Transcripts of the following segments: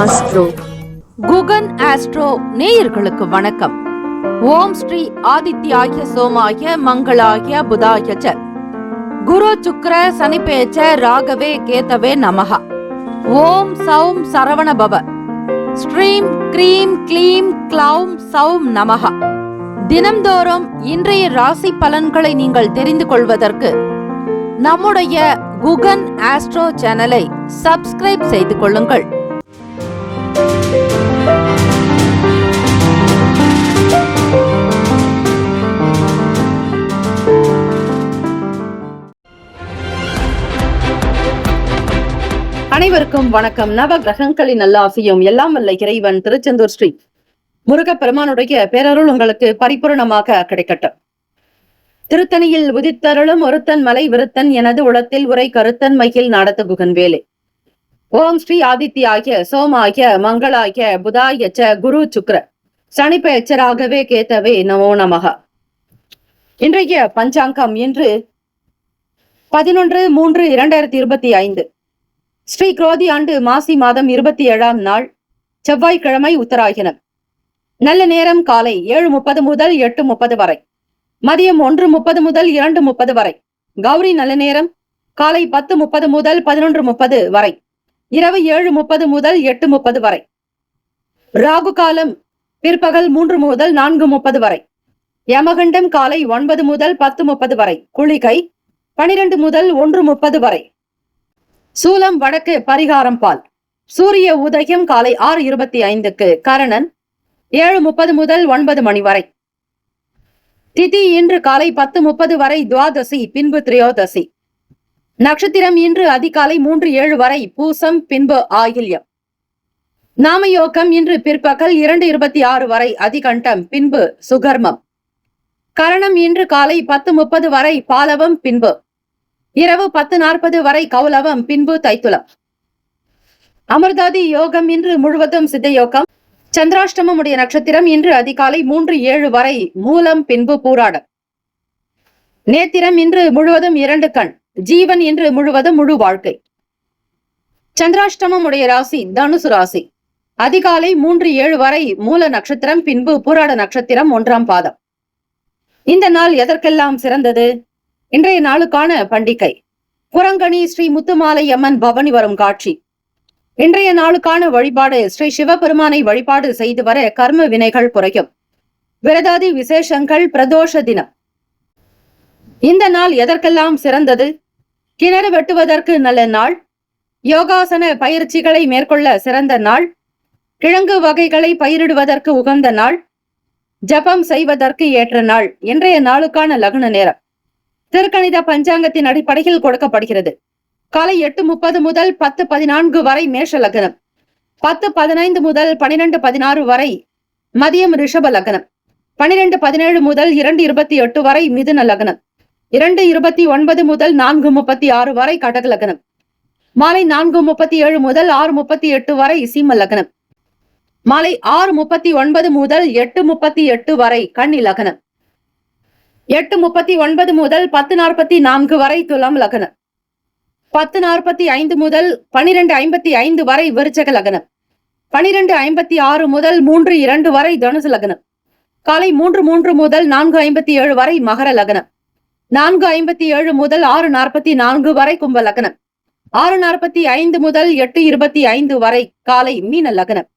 Astro. Guhan astro நேயர்களுக்கு வணக்கம். ஓம் ஸ்ரீ ஆதித்யாய சோமாய மங்களாய புதாய ச குரு சுக்ர சனிபேச்ச ராகவே கேதவே நமஹ. ஓம் சௌம் சரவண பவ. ஸ்ரீம் க்ரீம் க்ளீம் க்ளௌம் சௌம் நமஹ. தினம்தோறும் இன்றைய ராசி பலன்களை நீங்கள் தெரிந்து கொள்வதற்கு நம்முடைய குகன் ஆஸ்ட்ரோ சேனலை சப்ஸ்கிரைப் செய்து கொள்ளுங்கள். அனைவருக்கும் வணக்கம். நவ கிரகங்களின் நல்லாசியும் எல்லாம் வல்ல இறைவன் திருச்செந்தூர் ஸ்ரீ முருகப்பெருமானுடைய பேரருள் உங்களுக்கு பரிபூர்ணமாக கிடைக்கட்டும். திருத்தணியில் உதித்தருளும் ஒருத்தன் மலை விருத்தன் எனது உளத்தில் உரை கருத்தன் மையில் நடத்த குகன் வேலை. ஓம் ஸ்ரீ ஆதித்யாய சோமாய மங்களாய புதாய ச குரு சுக்ர சனிபெயச்சராகவே கேத்தவே நமோ நமக. இன்றைய பஞ்சாங்கம் இன்று 11/3/2025 ஸ்ரீ குரோதி ஆண்டு மாசி மாதம் 27ஆம் நாள் செவ்வாய்க்கிழமை உத்தராயணம். நல்ல நேரம் காலை 7:30 முதல் 8:30 வரை, மதியம் 1:30 முதல் 2:30 வரை. கௌரி நல்ல நேரம் காலை 10:30 முதல் 11:30 வரை, இரவு 7:30 முதல் 8:30 வரை. ராகு காலம் பிற்பகல் 3 முதல் 4:30 வரை. யமகண்டம் காலை 9 முதல் 10:30 வரை. குளிகை 12 முதல் 1:30 வரை. சூலம் வடக்கு, பரிகாரம் பால். சூரிய உதயம் காலை 6:25க்கு. கரணன் 7:30 முதல் 9 மணி வரை. திதி இன்று காலை 10:30 வரை துவாதசி, பின்பு திரையோதசி. நட்சத்திரம் இன்று அதிகாலை 3:07 வரை பூசம், பின்பு ஆயில்யம். நாமயோகம் இன்று பிற்பகல் 2:26 வரை அதிகண்டம், பின்பு சுகர்மம். கரணம் இன்று காலை 10:30 வரை பாலவம், பின்பு இரவு 10:40 வரை கௌலவம், பின்பு தைத்துளம். அமிர்தாதி யோகம் இன்று முழுவதும் சித்த யோகம். சந்திராஷ்டமம் உடைய நட்சத்திரம் இன்று அதிகாலை 3:07 வரை மூலம், பின்பு பூராடம். நேத்திரம் இன்று முழுவதும் 2 கண். ஜீவன் இன்று முழுவதும் முழு வாழ்க்கை. சந்திராஷ்டமம் உடைய ராசி தனுசு ராசி. அதிகாலை 3:07 வரை மூல நட்சத்திரம், பின்பு பூராட நட்சத்திரம் 1ஆம் பாதம். இந்த நாள் எதற்கெல்லாம் சிறந்தது? இன்றைய நாளுக்கான பண்டிகை குரங்கணி ஸ்ரீ முத்துமாலை அம்மன் பவனி வரும் காட்சி. இன்றைய நாளுக்கான வழிபாடு ஸ்ரீ சிவபெருமானை வழிபாடு செய்து வர கர்ம வினைகள் குறையும். விரதாதி விசேஷங்கள். பிரதோஷ தினம். இந்த நாள் எதற்கெல்லாம் சிறந்தது? கிணறு வெட்டுவதற்கு நல்ல நாள். யோகாசன பயிற்சிகளை மேற்கொள்ள சிறந்த நாள். கிழங்கு வகைகளை பயிரிடுவதற்கு உகந்த நாள். ஜபம் செய்வதற்கு ஏற்ற நாள். இன்றைய நாளுக்கான லக்ன நேரம் திருக்கணித பஞ்சாங்கத்தின் அடிப்படையில் கொடுக்கப்படுகிறது. காலை 8:30 முதல் 10:14 வரை மேஷ லக்னம். 10:15 முதல் 12:16 வரை மதியம் ரிஷப லக்னம். 12:17 முதல் 2:28 வரை மிதுன லக்னம். 2:29 முதல் 4:36 வரை கடக லக்னம். மாலை 4:37 முதல் 6:38 வரை சிம்ம லக்னம். மாலை 6:39 முதல் 8:38 வரை கன்னி லக்னம். 8:39 முதல் 10:44 வரை துலாம் லக்னம். 10:45 முதல் 12:55 வரை விருச்சக லக்னம். 12:56 முதல் 3:02 வரை தனுசு லக்னம். காலை 3:03 முதல் 4:57 வரை மகர லக்னம். 4:57 முதல் 6:44 வரை கும்ப லக்னம். 6:45 முதல் 8:25 வரை காலை மீன லக்னம்.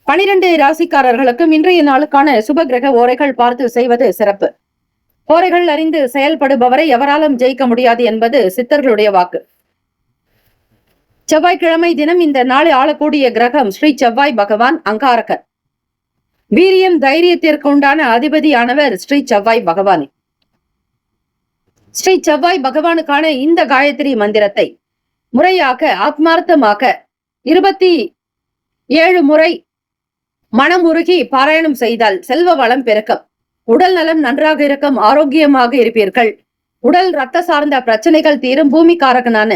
12 ராசிக்காரர்களுக்கும் இன்றைய நாளுக்கான சுப கிரக ஓரைகள் பார்த்து செய்வது சிறப்பு. ஓரைகள் அறிந்து செயல்படுபவரை எவராலும் ஜெயிக்க முடியாது என்பது சித்தர்களுடைய வாக்கு. செவ்வாய்க்கிழமை தினம் இந்த நாளை ஆளக்கூடிய கிரகம் ஸ்ரீ செவ்வாய் பகவான், அங்காரகர். வீரியம் தைரியத்திற்கு உண்டான அதிபதியானவர் ஸ்ரீ செவ்வாய் பகவானே. ஸ்ரீ செவ்வாய் பகவானுக்கான இந்த காயத்ரி மந்திரத்தை முறையாக ஆத்மார்த்தமாக 27 முறை மனம் உருகி பாராயணம் செய்தால் செல்வ வளம் பெருக்கம், உடல் நலம் நன்றாக இருக்கும், ஆரோக்கியமாக இருப்பீர்கள். உடல் ரத்த சார்ந்த பிரச்சனைகள் தீரும். பூமிக்காரகனான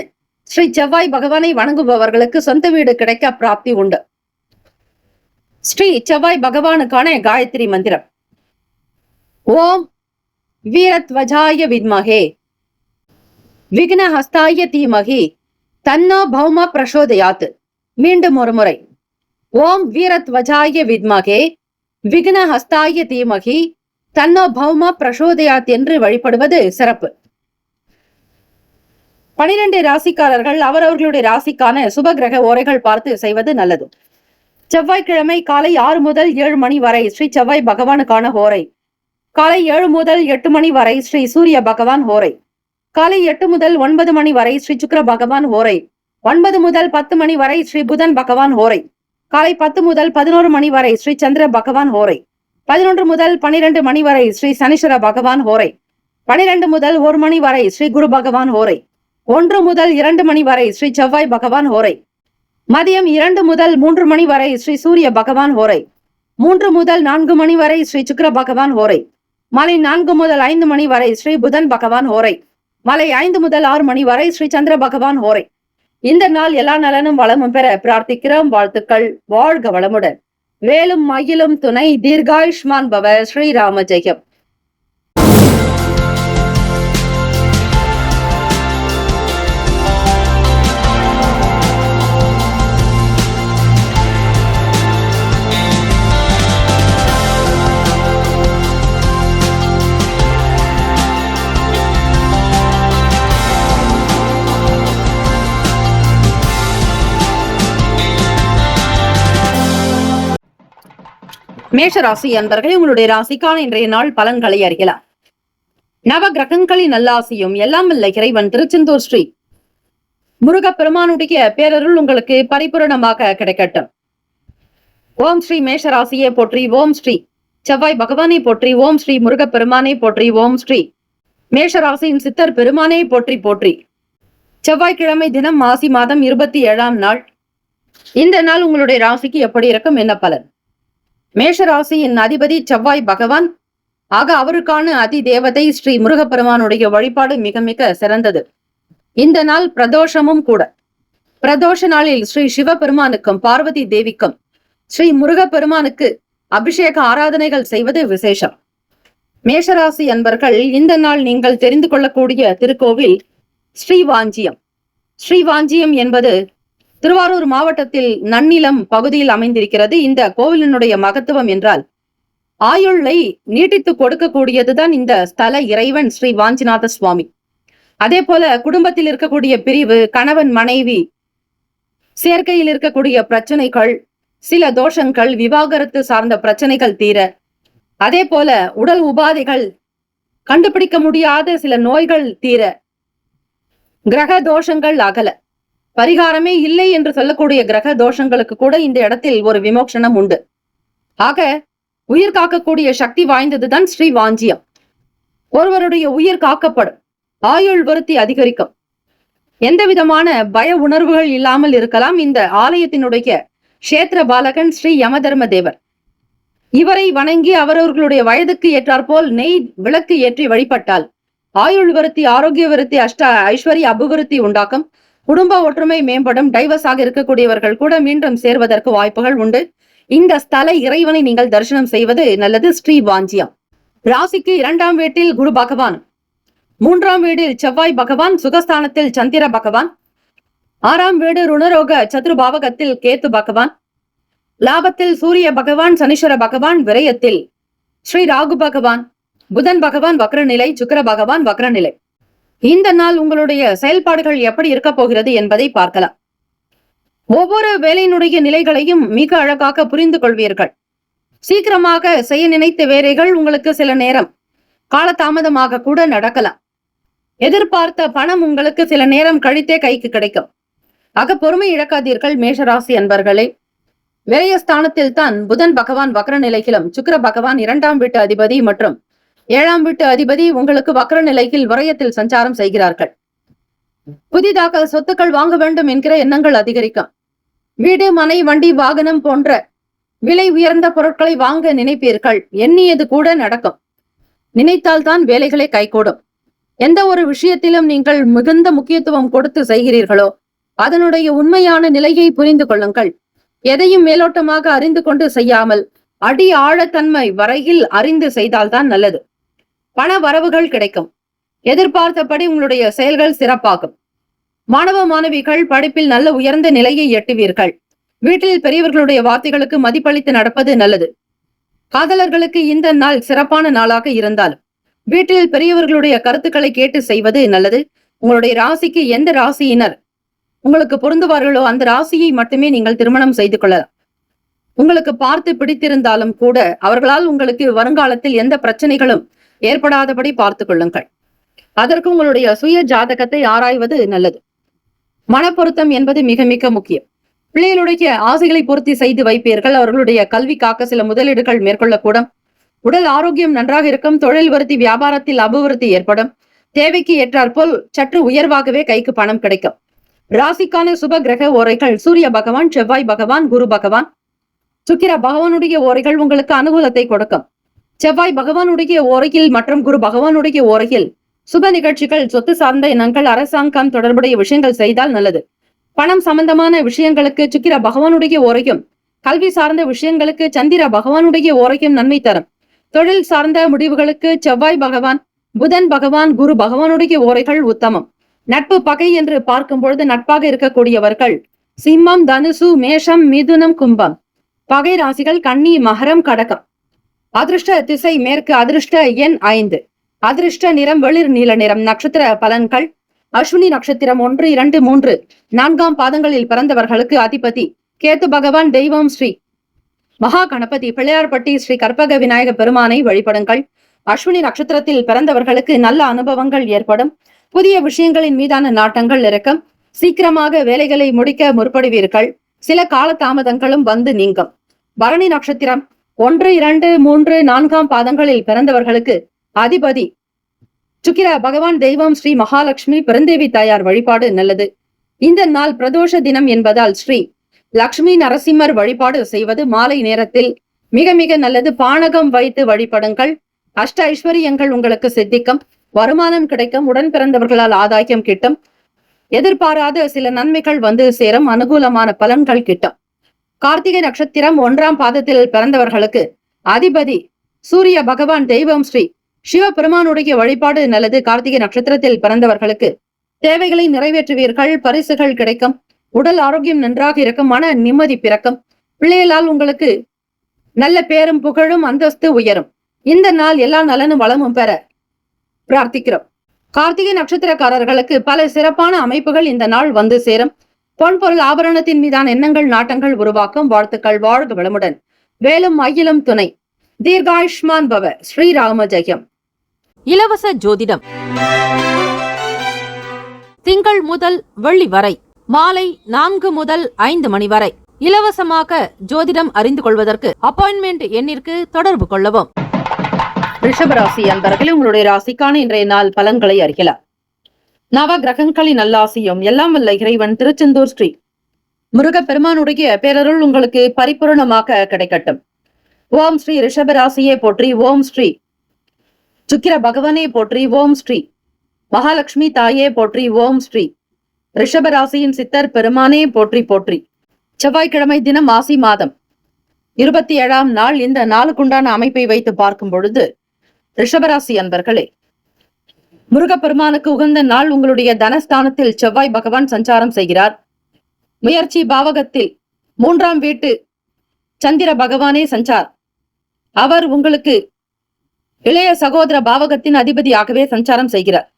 ஸ்ரீ செவ்வாய் பகவானை வணங்குபவர்களுக்கு சொந்த வீடு கிடைக்க பிராப்தி உண்டு. ஸ்ரீ செவ்வாய் பகவானுக்கான காயத்ரி மந்திரம். ஓம் வீரத்வஜாய வித்மஹே விக்னஹஸ்தாய தீமஹி தன்னோ பௌம பிரசோதயாத். மீண்டும் ஒரு முறை. ஓம் வீரத்வஜாய வித்மகே விக்ன ஹஸ்தாய தீமகி தன்னோ பௌம பிரசோதயாத் என்று வழிபடுவது சிறப்பு. 12 ராசிக்காரர்கள் அவரவர்களுடைய ராசிக்கான சுப கிரக ஓரைகள் பார்த்து செய்வது நல்லது. செவ்வாய்க்கிழமை காலை 6 முதல் 7 மணி வரை ஸ்ரீ செவ்வாய் பகவானுக்கான ஹோரை. காலை 7 முதல் 8 மணி வரை ஸ்ரீ சூரிய பகவான் ஹோரை. காலை 8 முதல் 9 மணி வரை ஸ்ரீ சுக்கிர பகவான் ஹோரை. 9 முதல் 10 மணி வரை ஸ்ரீ புதன் பகவான் ஹோரை. காலை 10 முதல் 11 மணி வரை ஸ்ரீ சந்திர பகவான் ஹோரை. 11 முதல் 12 மணி வரை ஸ்ரீ சனீஸ்வர பகவான் ஹோரை. 12 முதல் 1 மணி வரை ஸ்ரீ குரு பகவான் ஹோரை. 1 முதல் 2 மணி வரை ஸ்ரீ செவ்வாய் பகவான் ஹோரை. மதியம் 2 முதல் 3 மணி வரை ஸ்ரீ சூரிய பகவான் ஹோரை. 3 முதல் 4 மணி வரை ஸ்ரீ சுக்கிர பகவான் ஹோரை. மாலை 4 முதல் 5 மணி வரை ஸ்ரீ புதன் பகவான் ஹோரை. மாலை 5 முதல் 6 மணி வரை ஸ்ரீ சந்திர பகவான் ஹோரை. இந்த நாள் எல்லா நலனும் வளமும் பெற பிரார்த்திக்கிறோம். வாழ்த்துக்கள். வாழ்க வளமுடன். வேலும் மயிலும் துணை. தீர்காயுஷ்மான் பவ. ஸ்ரீராம ஜெயம். மேஷராசி அன்பர்களே, உங்களுடைய ராசிக்கான இன்றைய நாள் பலன்களை அறியலாம். நவ கிரகங்களின் நல்லாசியும் எல்லாம் வல்ல இறைவன் திருச்செந்தூர் ஸ்ரீ முருகப்பெருமானுடைய பேரருள் உங்களுக்கு பரிபூரணமாக கிடைக்கட்டும். ஓம் ஸ்ரீ மேஷராசியை போற்றி. ஓம் ஸ்ரீ செவ்வாய் பகவானை போற்றி. ஓம் ஸ்ரீ முருகப்பெருமானை போற்றி. ஓம் ஸ்ரீ மேஷராசியின் சித்தர் பெருமானை போற்றி போற்றி. செவ்வாய்க்கிழமை தினம் மாசி மாதம் 27ஆம் நாள். இந்த நாள் உங்களுடைய ராசிக்கு எப்படி இருக்கும், என்ன பலன்? மேஷராசியின் அதிபதி செவ்வாய் பகவான் ஆக அவருக்கான அதி தேவதை ஸ்ரீ முருகப்பெருமானுடைய வழிபாடு மிக மிக சிறந்தது. இந்த நாள் பிரதோஷமும் கூட. பிரதோஷ நாளில் ஸ்ரீ சிவபெருமானுக்கும் பார்வதி தேவிக்கும் ஸ்ரீ முருகப்பெருமானுக்கு அபிஷேக ஆராதனைகள் செய்வது விசேஷம். மேஷராசி அன்பர்கள், இந்த நாள் நீங்கள் தெரிந்து கொள்ளக்கூடிய திருக்கோவில் ஸ்ரீவாஞ்சியம். ஸ்ரீவாஞ்சியம் என்பது திருவாரூர் மாவட்டத்தில் நன்னிலம் பகுதியில் அமைந்திருக்கிறது. இந்த கோவிலினுடைய மகத்துவம் என்றால் ஆயுளை நீட்டித்து கொடுக்கக்கூடியதுதான் இந்த ஸ்தல இறைவன் ஸ்ரீ வாஞ்சிநாத சுவாமி. அதே போல குடும்பத்தில் இருக்கக்கூடிய பிரிவு, கணவன் மனைவி சேர்க்கையில் இருக்கக்கூடிய பிரச்சனைகள், சில தோஷங்கள், விவாகரத்து சார்ந்த பிரச்சனைகள் தீர, அதே போல உடல் உபாதைகள், கண்டுபிடிக்க முடியாத சில நோய்கள் தீர, கிரக தோஷங்கள் அகல, பரிகாரமே இல்லை என்று சொல்லக்கூடிய கிரக தோஷங்களுக்கு கூட இந்த இடத்தில் ஒரு விமோசனம் உண்டு. ஆக உயிர் காக்கக்கூடிய சக்தி வாய்ந்ததுதான் ஸ்ரீ வாஞ்சியம். ஒருவருடைய உயிர் காக்கப்படும், ஆயுள் விருத்தி அதிகரிக்கும், எந்த விதமான பய உணர்வுகள் இல்லாமல் இருக்கலாம். இந்த ஆலயத்தினுடைய கஷேத்திர பாலகன் ஸ்ரீ யமதர்ம தேவர். இவரை வணங்கி அவரவர்களுடைய வயதுக்கு ஏற்றாற்போல் நெய் விளக்கு ஏற்றி வழிபட்டால் ஆயுள் விருத்தி, ஆரோக்கிய விருத்தி, ஐஸ்வர்ய அபிவிருத்தி உண்டாக்கும். குடும்ப ஒற்றுமை மேம்படும். டைவர்ஸ் ஆக இருக்கக்கூடியவர்கள் கூட மீண்டும் சேர்வதற்கு வாய்ப்புகள் உண்டு. இந்த ஸ்தல இறைவனை நீங்கள் தரிசனம் செய்வது நல்லது. ஸ்ரீ வாஞ்சியம். ராசிக்கு 2ஆம் வீட்டில் குரு பகவான், 3ஆம் வீடில் செவ்வாய் பகவான், சுகஸ்தானத்தில் சந்திர பகவான், 6ஆம் வீடு ருணரோக சத்ருபாவகத்தில் கேத்து பகவான், லாபத்தில் சூரிய பகவான், சனீஸ்வர பகவான், விரயத்தில் ஸ்ரீ ராகு பகவான், புதன் பகவான் வக்ரநிலை, சுக்கிர பகவான் வக்ரநிலை. இந்த நாள் உங்களுடைய செயல்பாடுகள் எப்படி இருக்க போகிறது என்பதை பார்க்கலாம். ஒவ்வொரு வேலையினுடைய நிலைகளையும் மிக அழகாக புரிந்து கொள்வீர்கள். சீக்கிரமாக செய்ய நினைத்த வேலைகள் உங்களுக்கு சில நேரம் காலதாமதமாக கூட நடக்கலாம். எதிர்பார்த்த பணம் உங்களுக்கு சில நேரம் கழித்தே கைக்கு கிடைக்கும். ஆக பொறுமை இழக்காதீர்கள் மேஷராசி அன்பர்களே. விரயஸ்தானத்தில் தான் புதன் பகவான் வக்ர நிலையிலும், சுக்கிர பகவான் 2ஆம் வீட்டு அதிபதி மற்றும் 7ஆம் வீட்டு அதிபதி உங்களுக்கு வக்ர நிலையில் விரயத்தில் சஞ்சாரம் செய்கிறார்கள். புதிதாக சொத்துக்கள் வாங்க வேண்டும் என்கிற எண்ணங்கள் அதிகரிக்கும். வீடு, மனை, வண்டி, வாகனம் போன்ற விலை உயர்ந்த பொருட்களை வாங்க நினைப்பீர்கள். எண்ணியது கூட நடக்கும். நினைத்தால்தான் வேலைகளை கைகூடும். எந்த ஒரு விஷயத்திலும் நீங்கள் மிகுந்த முக்கியத்துவம் கொடுத்து செய்கிறீர்களோ அதனுடைய உண்மையான நிலையை புரிந்து கொள்ளுங்கள். எதையும் மேலோட்டமாக அறிந்து கொண்டு செய்யாமல் அடி ஆழத்தன்மை வரையில் அறிந்து செய்தால்தான் நல்லது. பண வரவுகள் கிடைக்கும். எதிர்பார்த்தபடி உங்களுடைய செயல்கள் சிறப்பாகும். மாணவ மாணவிகள் படிப்பில் நல்ல உயர்ந்த நிலையை எட்டுவீர்கள். வீட்டில் பெரியவர்களுடைய வார்த்தைகளுக்கு மதிப்பளித்து நடப்பது நல்லது. காதலர்களுக்கு இந்த நாள் சிறப்பான நாளாக இருந்தாலும் வீட்டில் பெரியவர்களுடைய கருத்துக்களை கேட்டு செய்வது நல்லது. உங்களுடைய ராசிக்கு எந்த ராசியினர் உங்களுக்கு பொருந்துவார்களோ அந்த ராசியை மட்டுமே நீங்கள் திருமணம் செய்து கொள்ளலாம். உங்களுக்கு பார்த்து பிடித்திருந்தாலும் கூட அவர்களால் உங்களுக்கு வருங்காலத்தில் எந்த பிரச்சனைகளும் ஏற்படாதபடி பார்த்துக் கொள்ளுங்கள். அதற்கு உங்களுடைய சுய ஜாதகத்தை ஆராய்வது நல்லது. மனப்பொருத்தம் என்பது மிக மிக முக்கியம். பிள்ளைகளுடைய ஆசைகளை பூர்த்தி செய்து வைப்பீர்கள். அவர்களுடைய கல்விக்காக சில முதலீடுகள் மேற்கொள்ளக்கூடும். உடல் ஆரோக்கியம் நன்றாக இருக்கும். தொழில் விருத்தி, வியாபாரத்தில் அபிவிருத்தி ஏற்படும். தேவைக்கு ஏற்றாற்போல் சற்று உயர்வாகவே கைக்கு பணம் கிடைக்கும். ராசிக்கான சுப கிரக ஓரைகள் சூரிய பகவான், செவ்வாய் பகவான், குரு பகவான், சுக்கிர பகவானுடைய ஓரைகள் உங்களுக்கு அனுகூலத்தை கொடுக்கும். செவ்வாய் பகவானுடைய ஓரையில் மற்றும் குரு பகவானுடைய ஓரையில் சுப நிகழ்ச்சிகள், சொத்து சார்ந்த எண்ணங்கள், அரசாங்கம் தொடர்புடைய விஷயங்கள் செய்தால் நல்லது. பணம் சம்பந்தமான விஷயங்களுக்கு சுக்கிர பகவானுடைய ஓரையும், கல்வி சார்ந்த விஷயங்களுக்கு சந்திர பகவானுடைய ஓரையும் நன்மை தரும். தொழில் சார்ந்த முடிவுகளுக்கு செவ்வாய் பகவான், புதன் பகவான், குரு பகவானுடைய ஓரைகள் உத்தமம். நட்பு பகை என்று பார்க்கும் பொழுது நட்பாக இருக்கக்கூடியவர்கள் சிம்மம், தனுசு, மேஷம், மிதுனம், கும்பம். பகை ராசிகள் கன்னி, மகரம், கடகம். அதிர்ஷ்ட திசை மேற்கு. அதிர்ஷ்ட எண் 5. அதிர்ஷ்ட நிறம் வெளிர் நீல நிறம். நட்சத்திர பலன்கள். அஸ்வினி நட்சத்திரம் 1, 2, 3, 4ஆம் பாதங்களில் பிறந்தவர்களுக்கு அதிபதி கேத்து பகவான். தெய்வம் ஸ்ரீ மகா கணபதி. பிள்ளையார்பட்டி ஸ்ரீ கற்பக விநாயக பெருமானை வழிபடுங்கள். அஸ்வினி நட்சத்திரத்தில் பிறந்தவர்களுக்கு நல்ல அனுபவங்கள் ஏற்படும். புதிய விஷயங்களின் மீதான நாட்டங்கள் இருக்கும். சீக்கிரமாக வேலைகளை முடிக்க முற்படுவீர்கள். சில கால தாமதங்களும் வந்து நீங்கும். பரணி நட்சத்திரம் 1, 2, 3, 4ஆம் பாதங்களில் பிறந்தவர்களுக்கு அதிபதி சுக்கிர பகவான். தெய்வம் ஸ்ரீ மகாலட்சுமி. பெருந்தேவி தாயார் வழிபாடு நல்லது. இந்த நாள் பிரதோஷ தினம் என்பதால் ஸ்ரீ லக்ஷ்மி நரசிம்மர் வழிபாடு செய்வது மாலை நேரத்தில் மிக மிக நல்லது. பானகம் வைத்து வழிபடுங்கள். அஷ்ட ஐஸ்வர்யங்கள் உங்களுக்கு சித்திக்கும். வருமானம் கிடைக்கும். உடன் பிறந்தவர்களால் ஆதாயம் கிட்டும். எதிர்பாராத சில நன்மைகள் வந்து சேரும். அனுகூலமான பலன்கள் கிட்டும். கார்த்திகை நட்சத்திரம் 1ஆம் பாதத்தில் பிறந்தவர்களுக்கு அதிபதி சூரிய பகவான். தெய்வம் ஸ்ரீ சிவபெருமானுடைய வழிபாடு நல்லது. கார்த்திகை நட்சத்திரத்தில் பிறந்தவர்களுக்கு தேவைகளை நிறைவேற்றுவீர்கள். பரிசுகள் கிடைக்கும். உடல் ஆரோக்கியம் நன்றாக இருக்கும். மன நிம்மதி பிறக்கும். பிள்ளைகளால் உங்களுக்கு நல்ல பேரும் புகழும் அந்தஸ்து உயரும். இந்த நாள் எல்லா நலனும் வளமும் பெற பிரார்த்திக்கிறோம். கார்த்திகை நட்சத்திரக்காரர்களுக்கு பல சிறப்பான அமைப்புகள் இந்த நாள் வந்து சேரும். பொன் பொருள் ஆபரணத்தின் மீதான எண்ணங்கள் நாட்டங்கள் உருவாக்கும். வாழ்த்துக்கள். வாழ்க வளமுடன். வேலும் மயிலும் துணை. தீர்காயுஷ்மான் பவ. ஸ்ரீராம ஜெயம். இலவச ஜோதிடம் திங்கள் முதல் வெள்ளி வரை மாலை 4 முதல் 5 மணி வரை இலவசமாக ஜோதிடம் அறிந்து கொள்வதற்கு அப்பாயின்மெண்ட் எண்ணிற்கு தொடர்பு கொள்ளவும். ரிஷபராசி அன்பர்களே, உங்களுடைய ராசிக்கான இன்றைய நாள் பலன்களை அறியலாம். நவ கிரகங்களின் நல்லாசியும் எல்லாம் வல்ல இறைவன் திருச்செந்தூர் ஸ்ரீ முருகப்பெருமானுடைய பேரருள் உங்களுக்கு பரிபூர்ணமாக கிடைக்கட்டும். ஓம் ஸ்ரீ ரிஷபராசியே போற்றி. ஓம் ஸ்ரீ சுக்கிர பகவானே போற்றி. ஓம் ஸ்ரீ மகாலட்சுமி தாயே போற்றி. ஓம் ஸ்ரீ ரிஷபராசியின் சித்தர் பெருமானே போற்றி போற்றி. செவ்வாய்க்கிழமை தினம் மாசி மாதம் 27ஆம் நாள். இந்த நாளுக்குண்டான அமைப்பை வைத்து பார்க்கும் பொழுது ரிஷபராசி அன்பர்களே, முருகப்பெருமானுக்கு உகந்த நாள். உங்களுடைய தனஸ்தானத்தில் செவ்வாய் பகவான் சஞ்சாரம் செய்கிறார். முயற்சி பாவகத்தில் 3ஆம் வீட்டு சந்திர பகவானே சஞ்சார். அவர் உங்களுக்கு இளைய சகோதர பாவகத்தின் அதிபதியாகவே சஞ்சாரம் செய்கிறார்.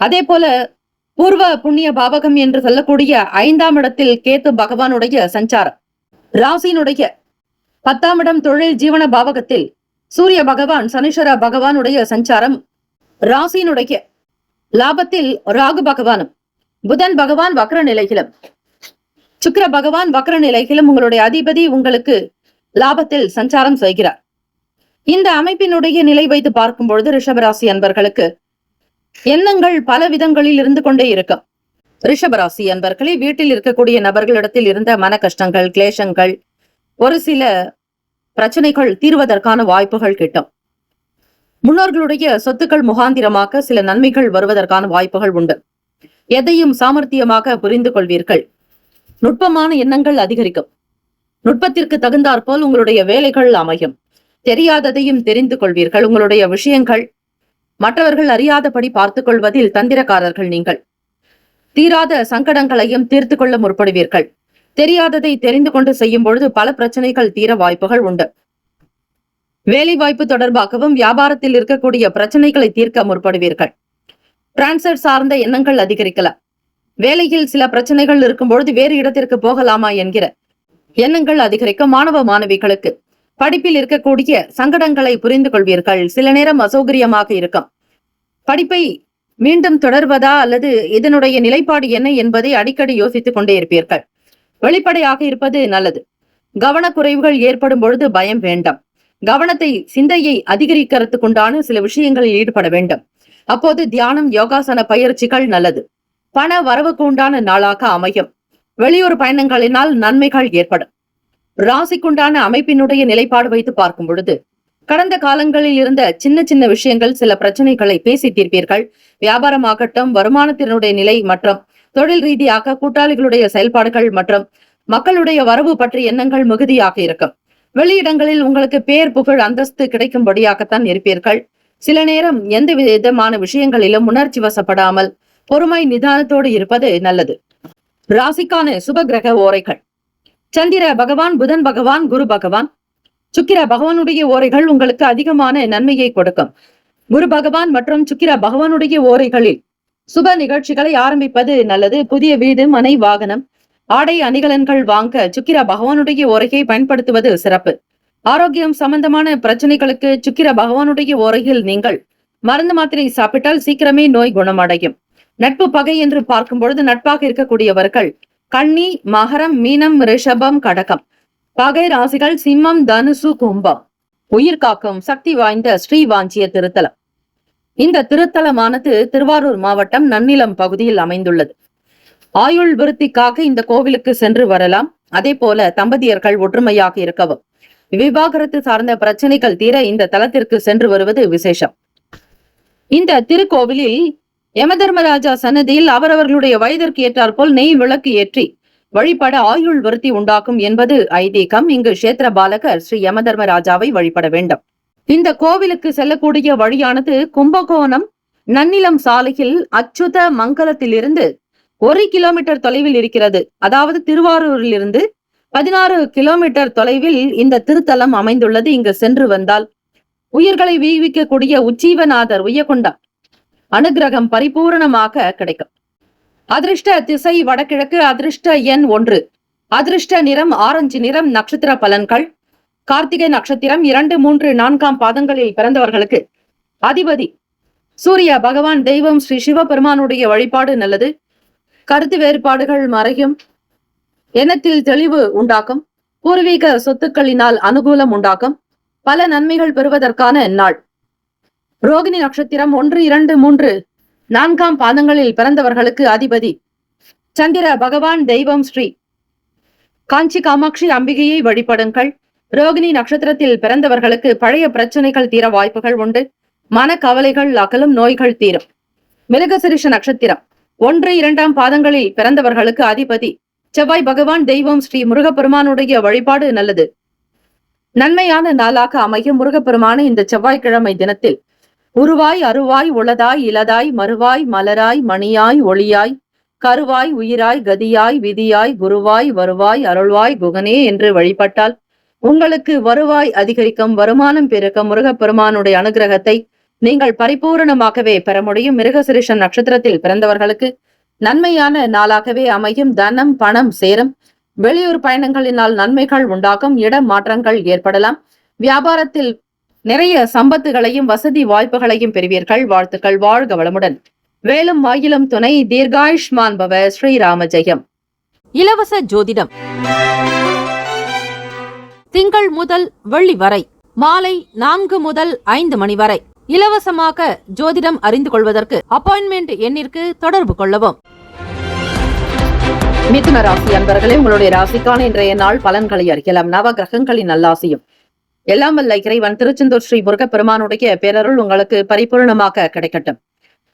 அதே போல பூர்வ புண்ணிய பாவகம் என்று சொல்லக்கூடிய 5ஆம் இடத்தில் கேத்து பகவானுடைய சஞ்சாரம். ராசியினுடைய 10ஆம் இடம் தொழில் ஜீவன பாவகத்தில் சூரிய பகவான் சனீஸ்வர பகவானுடைய சஞ்சாரம். ராசியினுடைய லாபத்தில் ராகு பகவானும் புதன் பகவான் வக்ர நிலையிலும் சுக்கிர பகவான் வக்ர நிலையிலும் உங்களுடைய அதிபதி உங்களுக்கு லாபத்தில் சஞ்சாரம் செய்கிறார். இந்த அமைப்பினுடைய நிலை வைத்து பார்க்கும் பொழுது ரிஷபராசி அன்பர்களுக்கு எண்ணங்கள் பல விதங்களில் இருந்து கொண்டே இருக்கும். ரிஷபராசி அன்பர்களே, வீட்டில் இருக்கக்கூடிய நபர்களிடத்தில் இருந்த மன கஷ்டங்கள், கிளேசங்கள், ஒரு சில பிரச்சனைகள் தீர்வதற்கான வாய்ப்புகள் கிட்டும். முன்னோர்களுடைய சொத்துக்கள் முகாந்திரமாக சில நன்மைகள் வருவதற்கான வாய்ப்புகள் உண்டு. எதையும் சாமர்த்தியமாக புரிந்து கொள்வீர்கள். நுட்பமான எண்ணங்கள் அதிகரிக்கும். நுட்பத்திற்கு தகுந்தாற்போல் உங்களுடைய வேலைகள் அமையும். தெரியாததையும் தெரிந்து கொள்வீர்கள். உங்களுடைய விஷயங்கள் மற்றவர்கள் அறியாதபடி பார்த்துக் கொள்வதில் தந்திரக்காரர்கள் நீங்கள். தீராத சங்கடங்களையும் தீர்த்து கொள்ள முற்படுவீர்கள். தெரியாததை தெரிந்து கொண்டு செய்யும் பொழுது பல பிரச்சனைகள் தீர வாய்ப்புகள் உண்டு. வேலை வாய்ப்பு தொடர்பாகவும் வியாபாரத்தில் இருக்கக்கூடிய பிரச்சனைகளை தீர்க்க முற்படுவீர்கள். டிரான்ஸ்ஃபர் சார்ந்த எண்ணங்கள் அதிகரிக்கலாம். வேலையில் சில பிரச்சனைகள் இருக்கும் பொழுது வேறு இடத்திற்கு போகலாமா என்கிற எண்ணங்கள் அதிகரிக்கும். மாணவ மாணவிகளுக்கு படிப்பில் இருக்கக்கூடிய சங்கடங்களை புரிந்து கொள்வீர்கள். சில நேரம் அசௌகரியமாக இருக்கும். படிப்பை மீண்டும் தொடர்வதா அல்லது இதனுடைய நிலைப்பாடு என்ன என்பதை அடிக்கடி யோசித்துக் கொண்டே இருப்பீர்கள். வெளிப்படையாக இருப்பது நல்லது. கவனக்குறைவுகள் ஏற்படும் பொழுது பயம் வேண்டாம். கவனத்தை சிந்தையை அதிகரிக்கிறதுக்குண்டான சில விஷயங்களில் ஈடுபட வேண்டும். அப்போது தியானம், யோகாசன பயிற்சிகள் நல்லது. பண வரவுக்கு உண்டான நாளாக அமையும். வெளியூர் பயணங்களினால் நன்மைகள் ஏற்படும். ராசிக்குண்டான அமைப்பினுடைய நிலைப்பாடு வைத்து பார்க்கும் பொழுது கடந்த காலங்களில் இருந்த சின்ன சின்ன விஷயங்கள் சில பிரச்சனைகளை பேசி தீர்ப்பீர்கள். வியாபாரமாகட்டும், வருமானத்தினுடைய நிலை மற்றும் தொழில் ரீதியாக கூட்டாளிகளுடைய செயல்பாடுகள் மற்றும் மக்களுடைய வரவு பற்றி எண்ணங்கள் மிகுதியாக இருக்கும். வெளியிடங்களில் உங்களுக்கு பேர், புகழ், அந்தஸ்து கிடைக்கும்படியாகத்தான் இருப்பீர்கள். சில நேரம் எந்த விதமான விஷயங்களிலும் உணர்ச்சி வசப்படாமல் பொறுமை நிதானத்தோடு இருப்பது நல்லது. ராசிக்கான சுப கிரக ஓரைகள்: சந்திர பகவான், புதன் பகவான், குரு பகவான், சுக்கிர பகவானுடைய ஓரைகள் உங்களுக்கு அதிகமான நன்மையை கொடுக்கும். குரு பகவான் மற்றும் சுக்கிர பகவானுடைய ஓரைகளில் சுப நிகழ்ச்சிகளை ஆரம்பிப்பது நல்லது. புதிய வீடு, மனை, வாகனம், ஆடை அணிகலன்கள் வாங்க சுக்கிர பகவானுடைய ஓரையை பயன்படுத்துவது சிறப்பு. ஆரோக்கியம் சம்பந்தமான பிரச்சனைகளுக்கு சுக்கிர பகவானுடைய ஓரையில் நீங்கள் மருந்து மாத்திரை சாப்பிட்டால் சீக்கிரமே நோய் குணமடையும். நட்பு பகை என்று பார்க்கும் பொழுது நட்பாக இருக்கக்கூடியவர்கள் கன்னி, மகரம், மீனம், ரிஷபம், கடகம். பகை ராசிகள் சிம்மம், தனுசு, கும்பம். உயிர் காக்கும் சக்தி வாய்ந்த ஸ்ரீவாஞ்சிய திருத்தலம். இந்த திருத்தலமானது திருவாரூர் மாவட்டம் நன்னிலம் பகுதியில் அமைந்துள்ளது. ஆயுள் விருத்திக்காக இந்த கோவிலுக்கு சென்று வரலாம். அதே போல தம்பதியர்கள் ஒற்றுமையாக இருக்கவும், விவாகரத்து சார்ந்த பிரச்சனைகள் தீர இந்த தலத்திற்கு சென்று வருவது விசேஷம். இந்த திருக்கோவிலில் யமதர்மராஜா சன்னதியில் அவரவர்களுடைய வயதிற்கு ஏற்றாற்போல் நெய் விளக்கு ஏற்றி வழிபட ஆயுள் விருத்தி உண்டாக்கும் என்பது ஐதீகம். இங்கு கஷேத்திர பாலகர் ஸ்ரீ யமதர்மராஜாவை வழிபட வேண்டும். இந்த கோவிலுக்கு செல்லக்கூடிய வழியானது கும்பகோணம் நன்னிலம் சாலையில் அச்சுத மங்கலத்திலிருந்து 1 கிலோமீட்டர் தொலைவில் இருக்கிறது. அதாவது திருவாரூரில் இருந்து 16 கிலோமீட்டர் தொலைவில் இந்த திருத்தலம் அமைந்துள்ளது. இங்கு சென்று வந்தால் உயிர்களை வீவிக்கக்கூடிய உச்சீவநாதர் உய்யகொண்ட அனுகிரகம் பரிபூரணமாக கிடைக்கும். அதிர்ஷ்ட திசை வடகிழக்கு. அதிர்ஷ்ட எண் 1. அதிர்ஷ்ட நிறம் ஆரஞ்சு நிறம். நட்சத்திர பலன்கள்: கார்த்திகை நட்சத்திரம் 2, 3, 4 பாதங்களில் பிறந்தவர்களுக்கு அதிபதி சூரிய பகவான். தெய்வம் ஸ்ரீ சிவபெருமானுடைய வழிபாடு நல்லது. கருத்து வேறுபாடுகள் மறையும். எண்ணத்தில் தெளிவு உண்டாக்கும். பூர்வீக சொத்துக்களினால் அனுகூலம் உண்டாக்கும். பல நன்மைகள் பெறுவதற்கான நாள். ரோகிணி நட்சத்திரம் 1, 2, 3, 4 பாதங்களில் பிறந்தவர்களுக்கு அதிபதி சந்திர பகவான். தெய்வம் ஸ்ரீ காஞ்சி காமாட்சி அம்பிகையை வழிபடுங்கள். ரோகிணி நட்சத்திரத்தில் பிறந்தவர்களுக்கு பழைய பிரச்சனைகள் தீர வாய்ப்புகள் உண்டு. மன கவலைகள் அகலும். நோய்கள் தீரும். மிருகசிரிஷ நட்சத்திரம் 1, 2 பாதங்களில் பிறந்தவர்களுக்கு அதிபதி செவ்வாய் பகவான். தெய்வம் ஸ்ரீ முருகப்பெருமானுடைய வழிபாடு நல்லது. நன்மையான நாளாக அமையும். முருகப்பெருமான இந்த செவ்வாய்க்கிழமை தினத்தில் உருவாய், அருவாய், உளதாய், இலதாய், மறுவாய், மலராய், மணியாய், ஒளியாய், கருவாய், உயிராய், கதியாய், விதியாய், குருவாய், வருவாய், அருள்வாய், குகனே என்று வழிபட்டால் உங்களுக்கு வருவாய் அதிகரிக்கும். வருமானம் பெருக்கும். முருகப்பெருமானுடைய அனுகிரகத்தை நீங்கள் பரிபூரணமாகவே பெற முடியும். மிருகசிரிஷ நட்சத்திரத்தில் பிறந்தவர்களுக்கு நன்மையான நாளாகவே அமையும். தனம், பணம் சேரும். வெளியூர் பயணங்களினால் நன்மைகள் உண்டாகும். இட மாற்றங்கள் ஏற்படலாம். வியாபாரத்தில் நிறைய சம்பத்துகளையும் வசதி வாய்ப்புகளையும் பெறுவீர்கள். வாழ்த்துக்கள். வாழ்க வளமுடன். வேலும் வாயிலும் துணை. தீர்காயுஷ்மான் பவ. ஸ்ரீராம ஜெயம். இலவச ஜோதிடம் திங்கள் முதல் வெள்ளி வரை மாலை 4 முதல் 5 மணி வரை இலவசமாக ஜோதிடம் அறிந்து கொள்வதற்கு அப்பாயின்மெண்ட் எண்ணிற்கு தொடர்பு கொள்ளவும். மிதுன ராசி அன்பர்களே, உங்களுடைய ராசிக்கான இன்றைய நாள் பலன்களை அறியலாம். நவ கிரகங்களின் நல்லாசியும் எல்லாம் வல்ல இறைவன் திருச்செந்தூர் ஸ்ரீ முருகப்பெருமானுடைய பேரருள் உங்களுக்கு பரிபூர்ணமாக கிடைக்கட்டும்.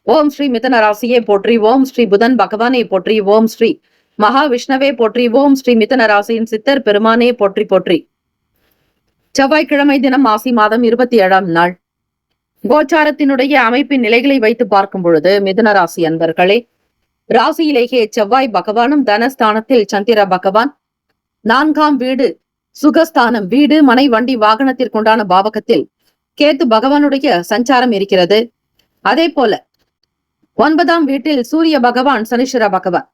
ஓம் ஸ்ரீ மிதுன ராசியே போற்றி. ஓம் ஸ்ரீ புதன் பகவானே போற்றி. ஓம் ஸ்ரீ மகாவிஷ்ணவே போற்றி. ஓம் ஸ்ரீ மிதுன ராசியின் சித்தர் பெருமானே போற்றி போற்றி. செவ்வாய்க்கிழமை தினம் மாசி மாதம் 27ஆம் நாள். கோச்சாரத்தினுடைய அமைப்பின் நிலைகளை வைத்து பார்க்கும் பொழுது மிதுன ராசி அன்பர்களே, ராசியிலேயே செவ்வாய் பகவானும், தனஸ்தானத்தில் சந்திர பகவான், 4ஆம் வீடு சுகஸ்தானம், வீடு மனை வண்டி வாகனத்திற்குண்டான பாவகத்தில் கேத்து பகவானுடைய சஞ்சாரம் இருக்கிறது. அதே போல 9ஆம் வீட்டில் சூரிய பகவான், சனீஸ்வர பகவான்.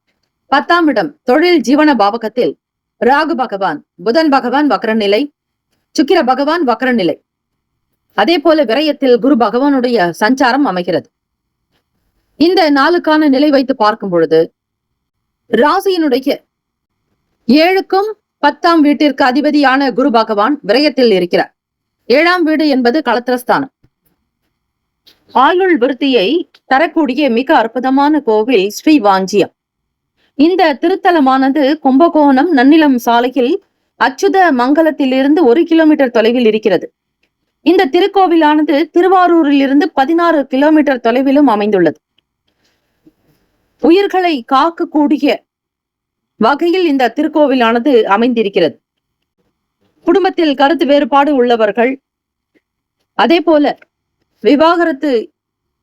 10ஆம் இடம் தொழில் ஜீவன பாவகத்தில் ராகு பகவான், புதன் பகவான் வக்ரநிலை, சுக்கிர பகவான் வக்ரநிலை. அதே போல விரயத்தில் குரு பகவானுடைய சஞ்சாரம் அமைகிறது. இந்த நாளுக்கான நிலை வைத்து பார்க்கும் பொழுது ராசியினுடைய 7க்கும் 10ஆம் வீட்டிற்கு அதிபதியான குரு பகவான் விரயத்தில் இருக்கிறார். 7ஆம் வீடு என்பது களத்திரஸ்தானம். ஆயுள் விருத்தியை தரக்கூடிய மிக அற்புதமான கோவில் ஸ்ரீ வாஞ்சியம். இந்த திருத்தலமானது கும்பகோணம் நன்னிலம் சாலையில் அச்சுத மங்கலத்திலிருந்து 1 கிலோமீட்டர் தொலைவில் இருக்கிறது. இந்த திருக்கோவிலானது திருவாரூரில் இருந்து 16 கிலோமீட்டர் தொலைவிலும் அமைந்துள்ளது. உயிர்களை காக்கக்கூடிய வகையில் இந்த திருக்கோவிலானது அமைந்திருக்கிறது. குடும்பத்தில் கருத்து வேறுபாடு உள்ளவர்கள், அதே போல விவாகரத்து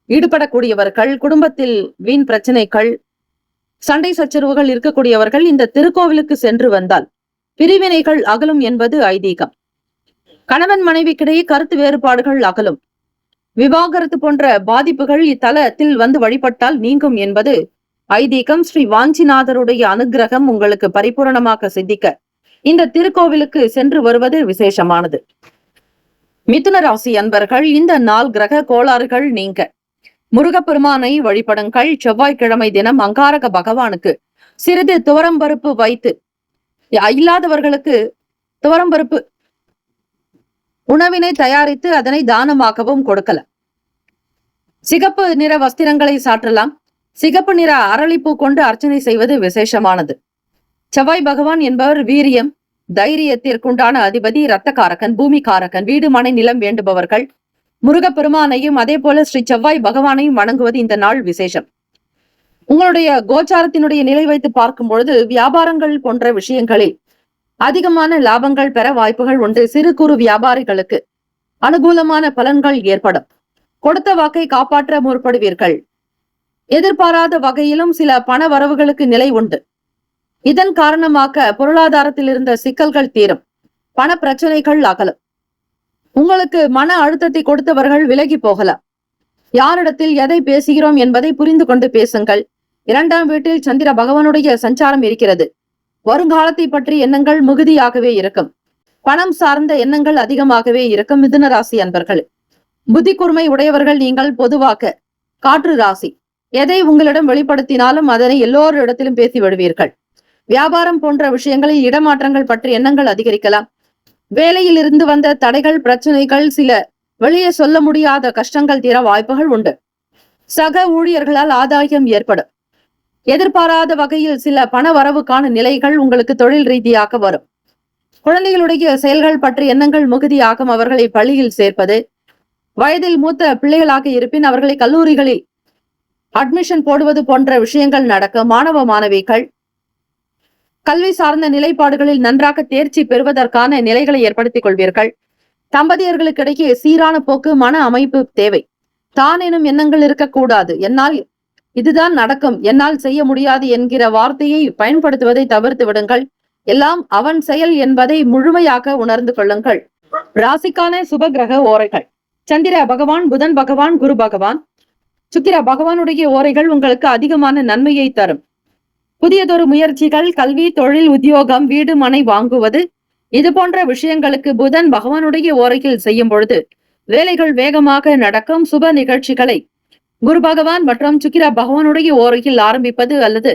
ஈடுபடக்கூடியவர்கள், குடும்பத்தில் வீண் பிரச்சனைகள், சண்டை சச்சரவுகள் இருக்கக்கூடியவர்கள் இந்த திருக்கோவிலுக்கு சென்று வந்தால் பிரிவினைகள் அகலும் என்பது ஐதீகம். கணவன் மனைவிக்கிடையே கருத்து வேறுபாடுகள் அகலும். விவாகரத்து போன்ற பாதிப்புகள் இத்தலத்தில் வந்து வழிபட்டால் நீங்கும் என்பது ஐதீகம். ஸ்ரீ வாஞ்சிநாதருடைய அனுகிரகம் உங்களுக்கு பரிபூரணமாக சித்திக்க இந்த திருக்கோவிலுக்கு சென்று வருவது விசேஷமானது. மிதுன ராசி அன்பர்கள், இந்த நாள் கிரக கோளாறுகள் நீங்க முருகப்பெருமானை வழிபடுங்கள். செவ்வாய்க்கிழமை தினம் அங்காரக பகவானுக்கு சிறிது துவரம்பருப்பு வைத்து, இல்லாதவர்களுக்கு துவரம்பருப்பு உணவினை தயாரித்து அதனை தானமாகவும் கொடுக்கலாம். சிகப்பு நிற வஸ்திரங்களை சாற்றலாம். சிகப்பு நிற அரளிப்பூ கொண்டு அர்ச்சனை செய்வது விசேஷமானது. செவ்வாய் பகவான் என்பவர் வீரியம், தைரியத்திற்குண்டான அதிபதி, இரத்தக்காரகன், பூமிகாரகன். வீடு மனை நிலம் வேண்டுபவர்கள் முருகப்பெருமானையும் அதே போல ஸ்ரீ செவ்வாய் பகவானையும் வணங்குவது இந்த நாள் விசேஷம். உங்களுடைய கோச்சாரத்தினுடைய நிலை வைத்து பார்க்கும் பொழுது வியாபாரங்கள் போன்ற விஷயங்களில் அதிகமான லாபங்கள் பெற வாய்ப்புகள் உண்டு. சிறு குறு வியாபாரிகளுக்கு அனுகூலமான பலன்கள் ஏற்படும். கொடுத்த வாக்கை காப்பாற்ற முற்படுவீர்கள். எதிர்பாராத வகையிலும் சில பண வரவுகளுக்கு நிலை உண்டு. இதன் காரணமாக பொருளாதாரத்தில் இருந்த சிக்கல்கள் தீரும். பண பிரச்சனைகள் அகலும். உங்களுக்கு மன அழுத்தத்தை கொடுத்தவர்கள் விலகி போகலாம். யாரிடத்தில் எதை பேசுகிறோம் என்பதை புரிந்து கொண்டு பேசுங்கள். 2ஆம் வீட்டில் சந்திர பகவானுடைய சஞ்சாரம் இருக்கிறது. வருங்காலத்தை பற்றி எண்ணங்கள் மிகுதியாகவே இருக்கும். பணம் சார்ந்த எண்ணங்கள் அதிகமாகவே இருக்கும். மிதுன ராசி அன்பர்கள், புத்தி கூர்மை உடையவர்கள் நீங்கள். பொதுவாக காற்று ராசி. எதை உங்களிடம் வெளிப்படுத்தினாலும் அதனை எல்லோரிடத்திலும் பேசி விடுவீர்கள். வியாபாரம் போன்ற விஷயங்களில் இடமாற்றங்கள் பற்றி எண்ணங்கள் அதிகரிக்கலாம். வேலையில் இருந்து வந்த தடைகள், பிரச்சனைகள், சில வெளியே சொல்ல முடியாத கஷ்டங்கள் தீர வாய்ப்புகள் உண்டு. சக ஊழியர்களால் ஆதாயம் ஏற்படும். எதிர்பாராத வகையில் சில பண வரவுக்கான நிலைகள் உங்களுக்கு தொழில் ரீதியாக வரும். குழந்தைகளுடைய செயல்கள் பற்றி எண்ணங்கள் மிகுதியாகும். அவர்களை பள்ளியில் சேர்ப்பது, வயதில் மூத்த பிள்ளைகளாக இருப்பின் அவர்களை கல்லூரிகளில் அட்மிஷன் போடுவது போன்ற விஷயங்கள் நடக்கும். மாணவ மாணவிகள் கல்வி சார்ந்த நிலைப்பாடுகளில் நன்றாக தேர்ச்சி பெறுவதற்கான நிலைகளை ஏற்படுத்திக் கொள்வீர்கள். தம்பதியர்களுக்கிடையே சீரான போக்கு, மன அமைப்பு தேவை. தான் எனும் எண்ணங்கள் இருக்கக்கூடாது. என்னால் இதுதான் நடக்கும், என்னால் செய்ய முடியாது என்கிற வார்த்தையை பயன்படுத்துவதை தவிர்த்து விடுங்கள். எல்லாம் அவன் செயல் என்பதை முழுமையாக உணர்ந்து கொள்ளுங்கள். ராசிக்கான சுப கிரக ஓரைகள்: சந்திர பகவான், புதன் பகவான், குரு பகவான், சுக்கிர பகவானுடைய ஓரைகள் உங்களுக்கு அதிகமான நன்மையை தரும். புதியதொரு முயற்சிகள், கல்வி, தொழில், உத்தியோகம், வீடு மனை வாங்குவது, இது போன்ற விஷயங்களுக்கு புதன் பகவானுடைய ஓரையில் செய்யும் பொழுது வேலைகள் வேகமாக நடக்கும். சுப நிகழ்ச்சிகளை குரு பகவான் மற்றும் சுக்கிர பகவானுடைய ஓரையில் ஆரம்பிப்பது அல்லது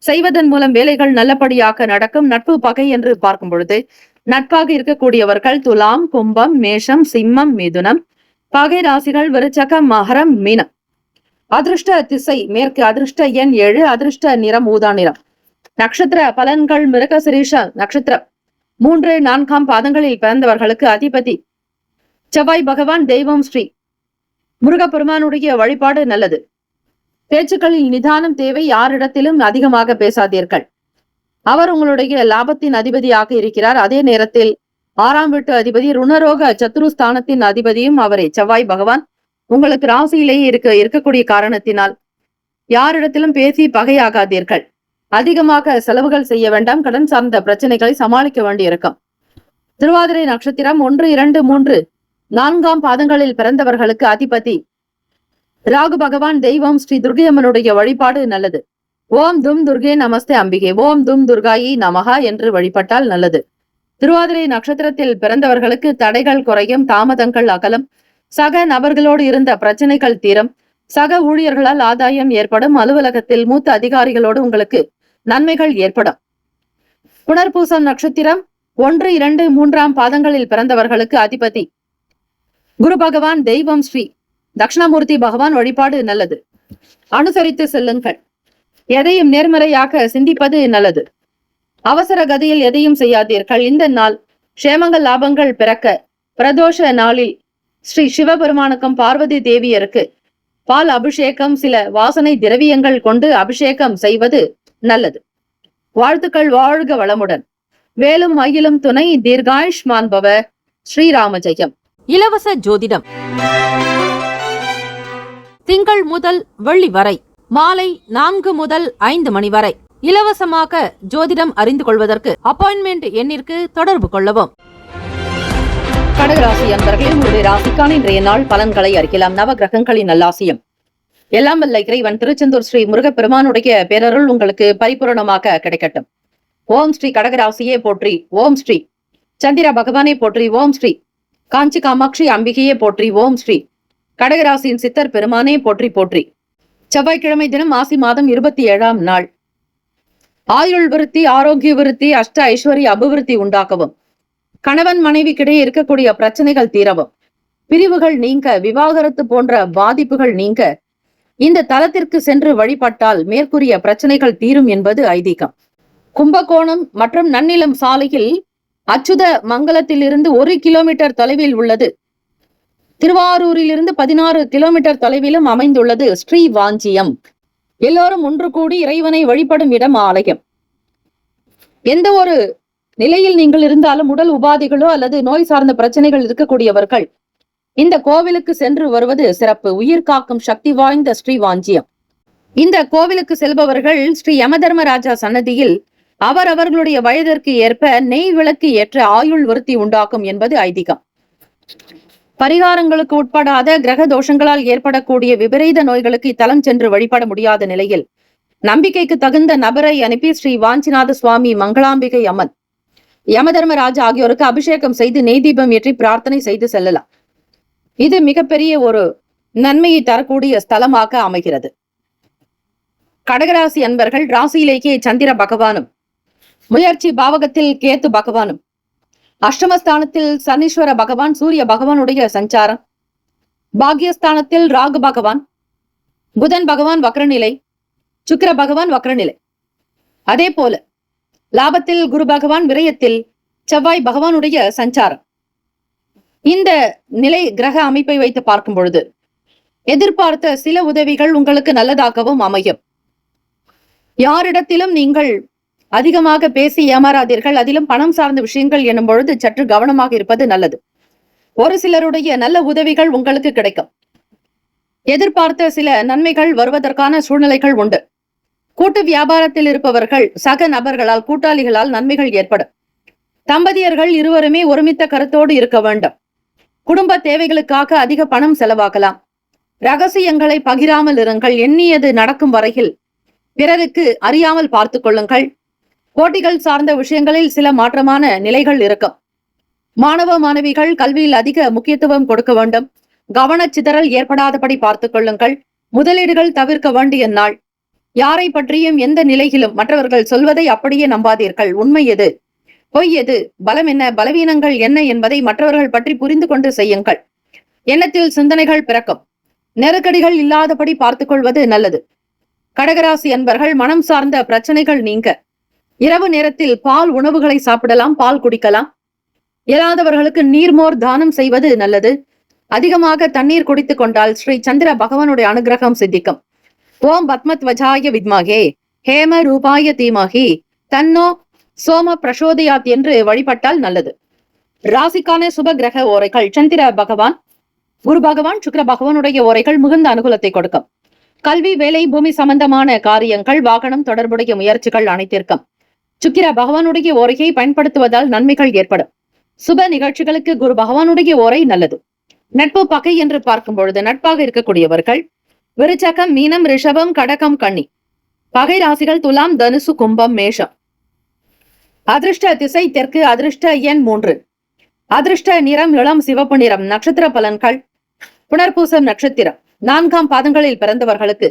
செய்வதன் மூலம் வேலைகள் நல்லபடியாக நடக்கும். நட்பு பகை என்று பார்க்கும் பொழுது நட்பாக இருக்கக்கூடியவர்கள் துலாம், கும்பம், மேஷம், சிம்மம், மிதுனம். பகை ராசிகள் விருச்சகம், மகரம், மீனம். அதிர்ஷ்ட திசை மேற்கு. அதிர்ஷ்ட எண் 7. அதிர்ஷ்ட நிறம் ஊதா நிறம். நட்சத்திர பலன்கள்: மிருகசிரீஷ நட்சத்திரம் 3, 4ஆம் பாதங்களில் பிறந்தவர்களுக்கு அதிபதி செவ்வாய் பகவான். தெய்வம் ஸ்ரீ முருகப்பெருமானுடைய வழிபாடு நல்லது. பேச்சுக்களில் நிதானம் தேவை. யாரிடத்திலும் அதிகமாக பேசாதீர்கள். அவர் உங்களுடைய லாபத்தின் அதிபதியாக இருக்கிறார். அதே நேரத்தில் 6ஆம் வீட்டு அதிபதி ருணரோக சத்துருஸ்தானத்தின் அதிபதியும் அவரே. செவ்வாய் பகவான் உங்களுக்கு ராசியிலேயே இருக்கக்கூடிய காரணத்தினால் யாரிடத்திலும் பேசி பகையாகாதீர்கள். அதிகமாக செலவுகள் செய்ய வேண்டாம். கடன் சார்ந்த பிரச்சனைகளை சமாளிக்க வேண்டியிருக்கும். திருவாதிரை நட்சத்திரம் 1, 2, 3, 4ஆம் பாதங்களில் பிறந்தவர்களுக்கு அதிபதி ராகு பகவான். தெய்வம் ஸ்ரீ துர்கையம்மனுடைய வழிபாடு நல்லது. ஓம் தும் துர்கே நமஸ்தே அம்பிகே, ஓம் தும் துர்காயி நமகா என்று வழிபட்டால் நல்லது. திருவாதிரை நட்சத்திரத்தில் பிறந்தவர்களுக்கு தடைகள் குறையும், தாமதங்கள் அகலம், சக நபர்களோடு இருந்த பிரச்சனைகள் தீரும், சக ஊழியர்களால் ஆதாயம் ஏற்படும், அலுவலகத்தில் மூத்த அதிகாரிகளோடு உங்களுக்கு நன்மைகள் ஏற்படும். புனர்பூசம் நட்சத்திரம் 1, 2, 3ஆம் பாதங்களில் பிறந்தவர்களுக்கு அதிபதி குரு பகவான். தெய்வம் ஸ்ரீ தட்சிணாமூர்த்தி பகவான் வழிபாடு நல்லது. அனுசரித்து செல்லுங்கள். எதையும் நேர்மறையாக சிந்திப்பது நல்லது. அவசர கதியில் எதையும் செய்யாதீர்கள். இந்த நாள் க்ஷேமங்கள் லாபங்கள் பிறக்க பிரதோஷ நாளில் ஸ்ரீ சிவபெருமானுக்கும் பார்வதி தேவியருக்கு பால் அபிஷேகம், சில வாசனை திரவியங்கள் கொண்டு அபிஷேகம் செய்வது நல்லது. வாழ்த்துக்கள். வாழ்க வளமுடன். வேலும் மயிலும் துணை. தீர்காயுஷ்மான் பவ. ஸ்ரீராம ஜெயம். இலவச ஜோதிடம் திங்கள் முதல் வெள்ளி வரை மாலை 4 முதல் 5 மணி வரை இலவசமாக ஜோதிடம் அறிந்து கொள்வதற்கு அப்பாயின்மெண்ட் எண்ணிற்கு தொடர்பு கொள்ளவும். கடகராசி அன்பர்களே, உங்களுடைய ராசிக்கான இன்றைய நாள் பலன்களை அறிக்கலாம். நவ கிரகங்களின் நல்லாசியம் எல்லாம் வல்ல இறைவன் திருச்செந்தூர் ஸ்ரீ முருகப்பெருமானுடைய பேரருள் உங்களுக்கு பரிபூரணமாக கிடைக்கட்டும். ஓம் ஸ்ரீ கடகராசியே போற்றி. ஓம் ஸ்ரீ சந்திர பகவானே போற்றி. ஓம் ஸ்ரீ காஞ்சி காமாட்சி அம்பிகையே போற்றி. ஓம் ஸ்ரீ கடகராசியின் சித்தர் பெருமானே போற்றி போற்றி. செவ்வாய்க்கிழமை தினம் மாசி மாதம் 27ஆம் நாள். ஆயுள் விருத்தி, ஆரோக்கிய விருத்தி, அஷ்ட ஐஸ்வர்ய அபிவிருத்தி உண்டாக்கவும், கணவன் மனைவிக்கிடையே இருக்கக்கூடிய பிரச்சனைகள் தீரவும், பிரிவுகள் நீங்க, விவாகரத்து போன்ற பாதிப்புகள் நீங்க இந்த தலத்திற்கு சென்று வழிபட்டால் மேற்கூறிய பிரச்சனைகள் தீரும் என்பது ஐதீகம். கும்பகோணம் மற்றும் நன்னிலம் சாலையில் அச்சுத மங்கலத்திலிருந்து 1 கிலோமீட்டர் தொலைவில் உள்ளது. திருவாரூரிலிருந்து 16 கிலோமீட்டர் தொலைவிலும் அமைந்துள்ளது ஸ்ரீ வாஞ்சியம். எல்லோரும் ஒன்று கூடி இறைவனை வழிபடும் இடம் ஆலயம். எந்த ஒரு நிலையில் நீங்கள் இருந்தாலும், உடல் உபாதைகளோ அல்லது நோய் சார்ந்த பிரச்சனைகள் இருக்கக்கூடியவர்கள் இந்த கோவிலுக்கு சென்று வருவது சிறப்பு. உயிர் காக்கும் சக்தி வாய்ந்த ஸ்ரீ வாஞ்சியம். இந்த கோவிலுக்கு செல்பவர்கள் ஸ்ரீ யமதர்மராஜா சன்னதியில் அவர்களுடைய வயதிற்கு ஏற்ப நெய் விளக்கு ஏற்ற ஆயுள் விருத்தி உண்டாக்கும் என்பது ஐதீகம். பரிகாரங்களுக்கு உட்படாத கிரக தோஷங்களால் ஏற்படக்கூடிய விபரீத நோய்களுக்கு இத்தலம் சென்று வழிபட முடியாத நிலையில் நம்பிக்கைக்கு தகுந்த நபரை அனுப்பி ஸ்ரீ வாஞ்சிநாத சுவாமி, மங்களாம்பிகை அம்மன், யமதர்மராஜா ஆகியோருக்கு அபிஷேகம் செய்து நெய் தீபம் ஏற்றி பிரார்த்தனை செய்து செல்லலாம். இது மிகப்பெரிய ஒரு நன்மையை தரக்கூடிய ஸ்தலமாக அமைகிறது. கடகராசி அன்பர்கள், ராசியிலேயே சந்திர பகவானும், முயற்சி பாவகத்தில் கேத்து பகவானும், அஷ்டமஸ்தானத்தில் சனீஸ்வர பகவான், சூரிய பகவானுடைய சஞ்சாரம், பாக்யஸ்தானத்தில் ராகு பகவான், புதன் பகவான் வக்ரநிலை, சுக்கிர பகவான் வக்ரநிலை, அதே போல லாபத்தில் குரு பகவான், விரயத்தில் செவ்வாய் பகவானுடைய சஞ்சாரம். இந்த நிலை கிரக அமைப்பை வைத்து பார்க்கும் பொழுது எதிர்பார்த்த சில உதவிகள் உங்களுக்கு நல்லதாகவும் அமையும். யாரிடத்திலும் நீங்கள் அதிகமாக பேசி ஏமாறாதீர்கள். அதிலும் பணம் சார்ந்த விஷயங்கள் எனும் பொழுது சற்று கவனமாக இருப்பது நல்லது. ஒரு சிலருடைய நல்ல உதவிகள் உங்களுக்கு கிடைக்கும். எதிர்பார்த்த சில நன்மைகள் வருவதற்கான சூழ்நிலைகள் உண்டு. கூட்டு வியாபாரத்தில் இருப்பவர்கள் சக நபர்களால், கூட்டாளிகளால் நன்மைகள் ஏற்படும். தம்பதியர்கள் இருவருமே ஒருமித்த கருத்தோடு இருக்க வேண்டும். குடும்ப தேவைகளுக்காக அதிக பணம் செலவாகலாம். ரகசியங்களை பகிராமல் இருங்கள். எண்ணியது நடக்கும் வரையில் பிறருக்கு அறியாமல் பார்த்து கொள்ளுங்கள். போட்டிகள் சார்ந்த விஷயங்களில் சில மாற்றமான நிலைகள் இருக்கும். மாணவ மாணவிகள் கல்வியில் அதிக முக்கியத்துவம் கொடுக்க வேண்டும். கவனச்சிதறல் ஏற்படாதபடி பார்த்துக் கொள்ளுங்கள். முதலீடுகள் தவிர்க்க வேண்டிய நாள். யாரை பற்றியும் எந்த நிலையிலும் மற்றவர்கள் சொல்வதை அப்படியே நம்பாதீர்கள். உண்மை எது, பொய் எது, பலம் என்ன, பலவீனங்கள் என்ன என்பதை மற்றவர்கள் பற்றி புரிந்து கொண்டு செய்யுங்கள். எண்ணத்தில் சிந்தனைகள் பிறக்கும். நெருக்கடிகள் இல்லாதபடி பார்த்துக் கொள்வது நல்லது. கடகராசி அன்பர்கள், மனம் சார்ந்த பிரச்சனைகள் நீங்க இரவு நேரத்தில் பால் உணவுகளை சாப்பிடலாம், பால் குடிக்கலாம். இயலாதவர்களுக்கு நீர்மோர் தானம் செய்வது நல்லது. அதிகமாக தண்ணீர் குடித்துக் கொண்டால் ஸ்ரீ சந்திர பகவானுடைய அனுகிரகம் சித்திக்கும். ஓம் பத்மத்வஜாய வித்மகே ஹேம ரூபாய தீமகி தன்னோ சோம பிரசோதயாத் என்று வழிபட்டால் நல்லது. ராசிக்கான சுப கிரக ஓரைகள்: சந்திர பகவான், குரு பகவான், சுக்கிர பகவானுடைய ஓரைகள் மிகுந்த அனுகூலத்தை கொடுக்கும். கல்வி, வேலை, பூமி சம்பந்தமான காரியங்கள், வாகனம் தொடர்புடைய முயற்சிகள் அனைத்திற்கும் சுக்கிர பகவானுடைய ஓரையை பயன்படுத்துவதால் நன்மைகள் ஏற்படும். சுப நிகழ்ச்சிகளுக்கு குரு பகவானுடைய ஓரை நல்லது. நட்பு, பகை என்று பார்க்கும் பொழுது நட்பாக இருக்கக்கூடியவர்கள் விருச்சகம், மீனம், ரிஷபம், கடகம், கன்னி. பகை ராசிகள் துலாம், தனுசு, கும்பம், மேஷம். அதிர்ஷ்ட திசை தெற்கு. அதிர்ஷ்ட எண் 3. அதிர்ஷ்ட நிறம் இளம் சிவப்பு நிறம். நட்சத்திர பலன்கள். புனர்பூசம் நட்சத்திரம் 4ஆம் பாதங்களில் பிறந்தவர்களுக்கு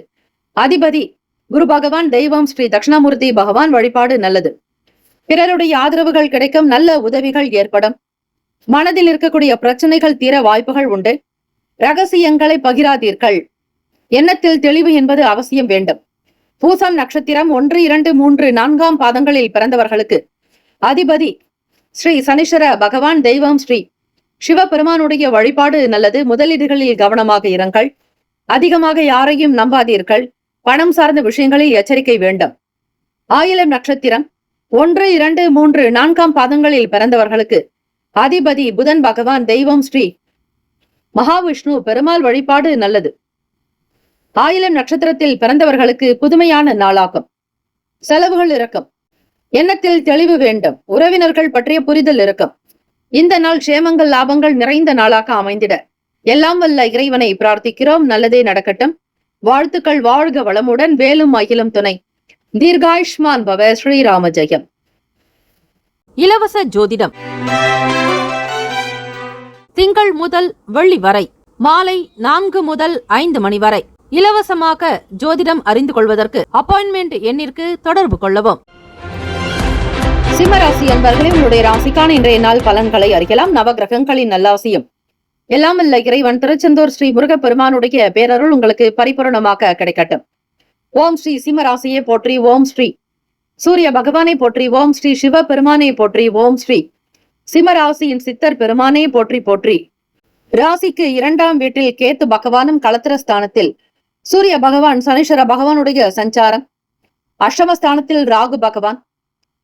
அதிபதி குரு பகவான், தெய்வம் ஸ்ரீ தட்சிணாமூர்த்தி பகவான் வழிபாடு நல்லது. பிறருடைய ஆதரவுகள் கிடைக்கும். நல்ல உதவிகள் ஏற்படும். மனதில் இருக்கக்கூடிய பிரச்சனைகள் தீர வாய்ப்புகள் உண்டு. ரகசியங்களை பகிராதீர்கள். எண்ணத்தில் தெளிவு என்பது அவசியம் வேண்டும். பூசம் நட்சத்திரம் 1, 2, 3, 4ஆம் பாதங்களில் பிறந்தவர்களுக்கு அதிபதி ஸ்ரீ சனீஸ்வர பகவான், தெய்வம் ஸ்ரீ சிவபெருமானுடைய வழிபாடு நல்லது. முதலீடுகளில் கவனமாக இருங்கள். அதிகமாக யாரையும் நம்பாதீர்கள். பணம் சார்ந்த விஷயங்களில் எச்சரிக்கை வேண்டும். ஆயிலம் நட்சத்திரம் 1, 2, 3, 4ஆம் பாதங்களில் பிறந்தவர்களுக்கு அதிபதி புதன் பகவான், தெய்வம் ஸ்ரீ மகாவிஷ்ணு பெருமாள் வழிபாடு நல்லது. ஆயிலம் நட்சத்திரத்தில் பிறந்தவர்களுக்கு புதுமையான நாளாகும். செலவுகள் இருக்கும். எண்ணத்தில் தெளிவு வேண்டும். உறவினர்கள் பற்றிய புரிதல் இருக்கும். இந்த நாள் க்ஷேமங்கள், லாபங்கள் நிறைந்த நாளாக அமைந்திட எல்லாம் வல்ல இறைவனை பிரார்த்திக்கிறோம். நல்லதே நடக்கட்டும். வாழ்த்துக்கள். வாழ்க வளமுடன். வேலும் அகிலும் துணை. தீர்காயுஷ்மான் பவ. ஸ்ரீராம ஜெயம். இலவச ஜோதிடம் திங்கள் முதல் வெள்ளி வரை மாலை 4 முதல் 5 மணி வரை இலவசமாக ஜோதிடம் அறிந்து கொள்வதற்கு அப்பாயின்மெண்ட் எண்ணிற்கு தொடர்பு கொள்ளவும். சிம்மராசி அன்பர்களே, உங்களுடைய ராசிக்கான இன்றைய நாள் பலன்களை அறியலாம். நவகிரகங்களின் நல்லாசியும் எல்லாம் வல்ல இறைவன் திருச்செந்தூர் ஸ்ரீ முருகப்பெருமானுடைய பேரருள் உங்களுக்கு பரிபூரணமாக கிடைக்கட்டும். ஓம் ஸ்ரீ சிம்மராசியை போற்றி. ஓம் ஸ்ரீ சூரிய பகவானை போற்றி. ஓம் ஸ்ரீ சிவ பெருமானை போற்றி. ஓம் ஸ்ரீ சிம்மராசியின் சித்தர் பெருமானை போற்றி போற்றி. ராசிக்கு 2ஆம் வீட்டில் கேத்து பகவானும், களத்திரஸ்தானத்தில் சூரிய பகவான், சனீஸ்வர பகவானுடைய சஞ்சாரம், அஷ்டமஸ்தானத்தில் ராகு பகவான்,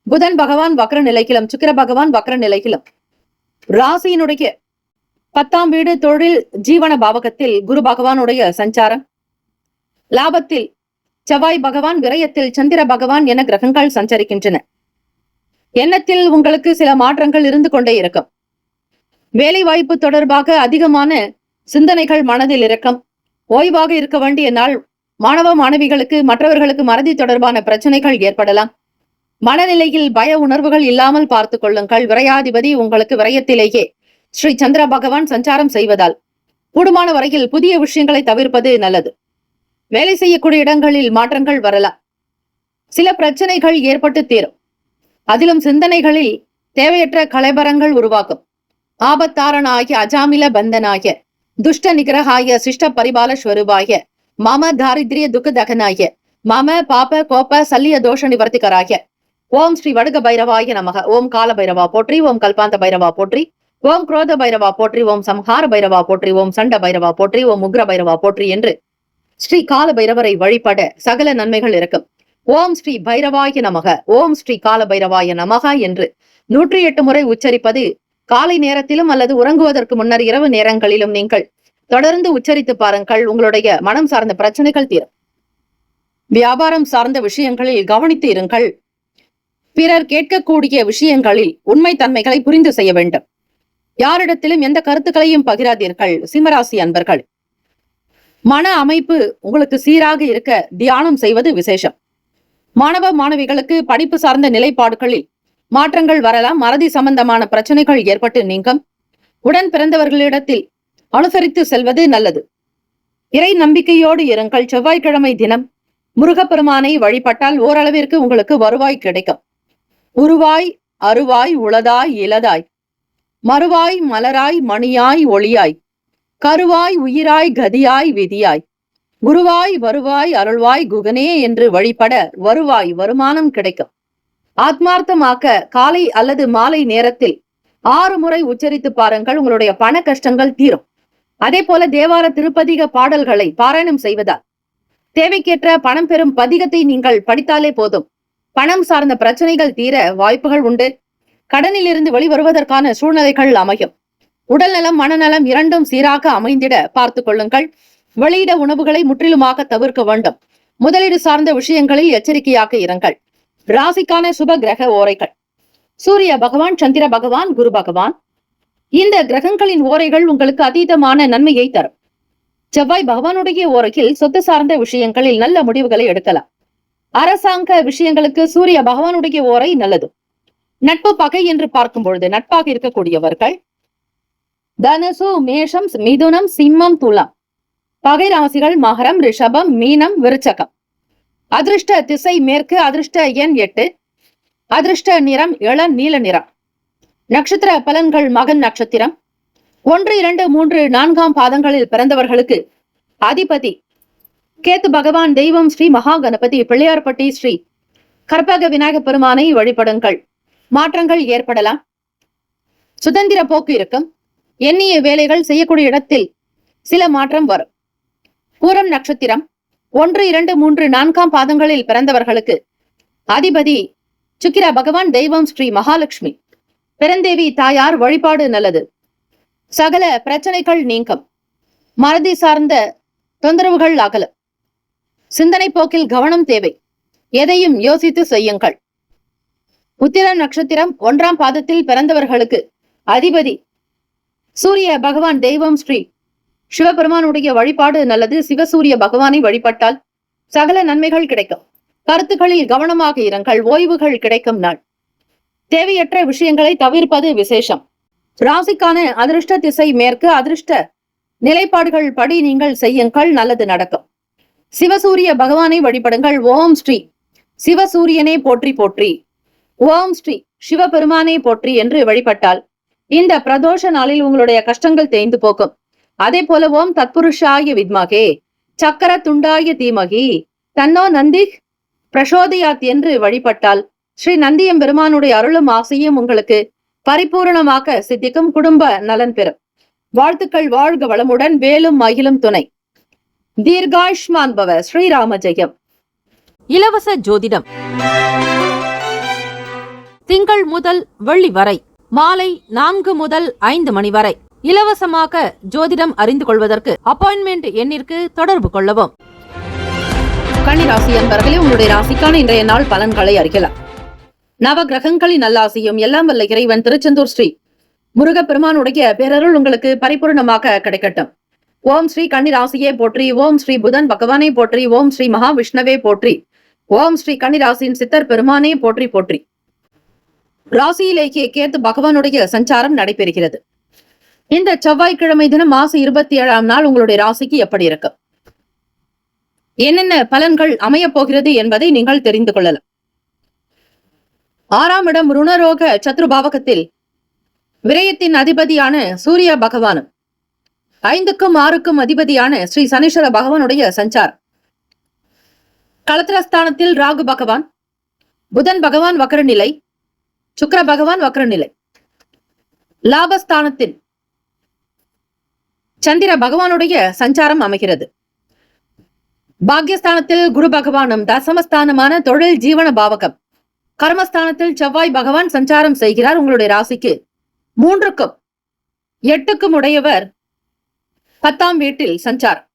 புதன் பகவான் வக்ர நிலைக்கிலும், சுக்கிர பகவான் வக்ர நிலைக்கிலும். ராசியினுடைய 10ஆம் வீடு தொழில் ஜீவன பாவகத்தில் குரு பகவானுடைய சஞ்சாரம், லாபத்தில் செவ்வாய் பகவான், விரயத்தில் சந்திர பகவான் என கிரகங்கள் சஞ்சரிக்கின்றன. எண்ணத்தில் உங்களுக்கு சில மாற்றங்கள் இருந்து கொண்டே இருக்கும். வேலை வாய்ப்பு தொடர்பாக அதிகமான சிந்தனைகள் மனதில் இருக்கும். ஓய்வாக இருக்க வேண்டிய நாள். மாணவ மாணவிகளுக்கு மற்றவர்களுக்கு மறதி தொடர்பான பிரச்சனைகள் ஏற்படலாம். மனநிலையில் பய உணர்வுகள் இல்லாமல் பார்த்து கொள்ளுங்கள். விரையாதிபதி உங்களுக்கு விரயத்திலேயே ஸ்ரீ சந்திர பகவான் சஞ்சாரம் செய்வதால் கூடுமான வரையில் புதிய விஷயங்களை தவிர்ப்பது நல்லது. வேலை செய்யக்கூடிய இடங்களில் மாற்றங்கள் வரலாம். சில பிரச்சனைகள் ஏற்பட்டு தீரும். அதிலும் சிந்தனைகளில் தேவையற்ற கலைபரங்கள் உருவாக்கும். ஆபத்தாரனாய அஜாமில பந்தனாய துஷ்ட நிகிரகாய சிஷ்ட பரிபால ஸ்வரூபாய மம தாரித்ரிய துக்கதகனாய மம பாப கோப சல்லிய தோஷ நிவர்த்திகராய. ஓம் ஸ்ரீ வடுக பைரவாய நமக. ஓம் கால பைரவா போற்றி. ஓம் கல்பாந்த பைரவா போற்றி. ஓம் குரோத பைரவா போற்றி. ஓம் சம்ஹார பைரவா போற்றி. ஓம் சண்ட பைரவா போற்றி. ஓம் உக்ர பைரவா போற்றி என்று ஸ்ரீ கால பைரவரை வழிபட சகல நன்மைகள் இருக்கும். ஓம் ஸ்ரீ பைரவாய நமக. ஓம் ஸ்ரீ கால பைரவாய நமக என்று 108 முறை உச்சரிப்பது காலை நேரத்திலும் அல்லது உறங்குவதற்கு முன்னர் இரவு நேரங்களிலும் நீங்கள் தொடர்ந்து உச்சரித்து பாருங்கள். உங்களுடைய மனம் சார்ந்த பிரச்சனைகள் தீரும். வியாபாரம் சார்ந்த விஷயங்களில் கவனித்து இருங்கள். பிறர் கேட்கக்கூடிய விஷயங்களில் உண்மை தன்மைகளை புரிந்து செய்ய வேண்டும். யாரிடத்திலும் எந்த கருத்துக்களையும் பகிராதீர்கள். சிம்மராசி அன்பர்கள், மன அமைப்பு உங்களுக்கு சீராக இருக்க தியானம் செய்வது விசேஷம். மாணவ மாணவிகளுக்கு படிப்பு சார்ந்த நிலைப்பாடுகளில் மாற்றங்கள் வரலாம். மறதி சம்பந்தமான பிரச்சனைகள் ஏற்பட்டு நீங்கும். உடன் பிறந்தவர்களிடத்தில் அனுசரித்து செல்வது நல்லது. இறை நம்பிக்கையோடு இருங்கள். செவ்வாய்க்கிழமை தினம் முருகப்பெருமானை வழிபட்டால் ஓரளவிற்கு உங்களுக்கு வருவாய் கிடைக்கும். உருவாய், அருவாய், உளதாய், இலதாய், மறுவாய், மலராய், மணியாய், ஒளியாய், கருவாய், உயிராய், கதியாய், விதியாய், குருவாய், வருவாய், அருள்வாய், குகனே என்று வழிபட வருவாய், வருமானம் கிடைக்கும். ஆத்மார்த்தமாக்க காலை அல்லது மாலை நேரத்தில் 6 முறை உச்சரித்து பாருங்கள். உங்களுடைய பண கஷ்டங்கள் தீரும். அதே போல தேவார திருப்பதிக பாடல்களை பாராயணம் செய்வதால் தேவைக்கேற்ற பணம் பெறும் பதிகத்தை நீங்கள் படித்தாலே போதும். பணம் சார்ந்த பிரச்சனைகள் தீர வாய்ப்புகள் உண்டு. கடனில் இருந்து வெளிவருவதற்கான சூழ்நிலைகள் அமையும். உடல் நலம், மனநலம் இரண்டும் சீராக அமைந்திட பார்த்து கொள்ளுங்கள். வெளியிட உணவுகளை முற்றிலுமாக தவிர்க்க வேண்டும். முதலீடு சார்ந்த விஷயங்களில் எச்சரிக்கையாக இருங்கள். ராசிக்கான சுப கிரக ஓரைகள். சூரிய பகவான், சந்திர பகவான், குரு பகவான். இந்த கிரகங்களின் ஓரைகள் உங்களுக்கு அதீதமான நன்மையை தரும். செவ்வாய் பகவானுடைய ஓரையில் சொத்து சார்ந்த விஷயங்களில் நல்ல முடிவுகளை எடுக்கலாம். அரசாங்க விஷயங்களுக்கு சூரிய பகவானுடைய ஓரை நல்லது. நட்பு பகை என்று பார்க்கும் பொழுது நட்பாக இருக்கக்கூடியவர்கள் தனுசு, மேஷம், மிதுனம், சிம்மம், துலாம். பகை ராசிகள் மகரம், ரிஷபம், மீனம், விருச்சகம். அதிர்ஷ்ட திசை மேற்கு. அதிர்ஷ்ட எண் 8. அதிர்ஷ்ட நிறம் இளம் நீல நிறம். நட்சத்திர பலன்கள் மகன் நட்சத்திரம் 1, 2, 3, 4ஆம் பாதங்களில் பிறந்தவர்களுக்கு அதிபதி கேத்து பகவான். தெய்வம் ஸ்ரீ மகா கணபதி. பிள்ளையார்பட்டி ஸ்ரீ கற்பக விநாயகப் பெருமானை வழிபடுங்கள். மாற்றங்கள் ஏற்படலாம். சுதந்திர போக்கு இருக்கும். எண்ணிய வேலைகள் செய்யக்கூடிய இடத்தில் சில மாற்றம் வரும். பூரம் நட்சத்திரம் 1, 2, 3, 4ஆம் பாதங்களில் பிறந்தவர்களுக்கு அதிபதி சுக்கிர பகவான். தெய்வம் ஸ்ரீ மகாலட்சுமி. பெருந்தேவி தாயார் வழிபாடு நல்லது. சகல பிரச்சனைகள் நீங்கும். மறதி சார்ந்த தொந்தரவுகள் அகலும். சிந்தனை போக்கில் கவனம் தேவை. எதையும் யோசித்து செய்யுங்கள். உத்திரம் நட்சத்திரம் 1ஆம் பாதத்தில் பிறந்தவர்களுக்கு அதிபதி சூரிய பகவான். தெய்வம் ஸ்ரீ சிவபெருமானுடைய வழிபாடு நல்லது. சிவசூரிய பகவானை வழிபட்டால் சகல நன்மைகள் கிடைக்கும். கருத்துக்களில் கவனமாக இருங்கள். ஓய்வுகள் கிடைக்கும் நாள். தேவையற்ற விஷயங்களை தவிர்ப்பது விசேஷம். ராசிக்கான அதிர்ஷ்ட திசை மேற்கு. அதிர்ஷ்ட நிலைப்பாடுகள் படி நீங்கள் செய்யுங்கள். நல்லது நடக்கும். சிவசூரிய பகவானை வழிபடுங்கள். ஓம் ஸ்ரீ சிவசூரியனே போற்றி போற்றி, ஓம் ஸ்ரீ சிவபெருமானை போற்றி என்று வழிபட்டால் இந்த பிரதோஷ நாளில் உங்களுடைய கஷ்டங்கள் தேய்ந்து போக்கும். அதே போல ஓம் தத்புருஷாய வித்மகே சக்கர துண்டாய தீமகி தன்னோ நந்தி பிரசோதயாத் என்று வழிபட்டால் ஸ்ரீ நந்தியம் பெருமானுடைய அருளும் ஆசையும் உங்களுக்கு பரிபூரணமாக சித்திக்கும். குடும்ப நலன் பெறும். வாழ்த்துக்கள். வாழ்க வளமுடன். வேலும் மகிழும் துணை. தீர்காயுஷ்மான் பவ. ஸ்ரீராம ஜெயம். இலவச ஜோதிடம் திங்கள் முதல் வெள்ளி வரை மாலை 4 முதல் 5 மணி வரை இலவசமாக ஜோதிடம் அறிந்து கொள்வதற்கு அப்பாயின்மெண்ட் எண்ணிற்கு தொடர்பு கொள்ளவும். கன்னி ராசி அன்பர்களே, உங்களுடைய ராசிக்கான இன்றைய நாள் பலன்களை அறியலாம். நவ கிரகங்களின் நல்லாசியும் எல்லாம் வல்ல இறைவன் திருச்செந்தூர் ஸ்ரீ முருகப்பெருமானுடைய பேரருள் உங்களுக்கு பரிபூர்ணமாக கிடைக்கட்டும். ஓம் ஸ்ரீ கன்னி ராசியே போற்றி. ஓம் ஸ்ரீ புதன் பகவானை போற்றி. ஓம் ஸ்ரீ மகாவிஷ்ணவே போற்றி. ஓம் ஸ்ரீ கன்னி ராசியின் சித்தர் பெருமானே போற்றி போற்றி. ராசியிலேயே கேத்து பகவானுடைய சஞ்சாரம் நடைபெறுகிறது. இந்த செவ்வாய்க்கிழமை தினம் மாசி 27ஆம் நாள் உங்களுடைய ராசிக்கு எப்படி இருக்கு, என்னென்ன பலன்கள் அமையப் போகிறது என்பதை நீங்கள் தெரிந்து கொள்ளலாம். 6ஆம் இடம் ருணரோக சத்ருபாவகத்தில் விரயத்தின் அதிபதியான சூரிய பகவானும் 5க்கும் 6க்கும் அதிபதியான ஸ்ரீ சனீஸ்வர பகவானுடைய சஞ்சாரம். களத்திரஸ்தானத்தில் ராகு பகவான், புதன் பகவான் வக்ரநிலை, சுக்கிர பகவான் வக்ரநிலை. லாபஸ்தானத்தில் சந்திர பகவானுடைய சஞ்சாரம் அமைகிறது. பாக்யஸ்தானத்தில் குரு பகவானும், தசமஸ்தானமான தொழில் ஜீவன பாவகம், கர்மஸ்தானத்தில் செவ்வாய் பகவான் சஞ்சாரம் செய்கிறார். உங்களுடைய ராசிக்கு 3க்கும் 8க்கும் உடையவர் 10ஆம் வீட்டில் சஞ்சாரம்.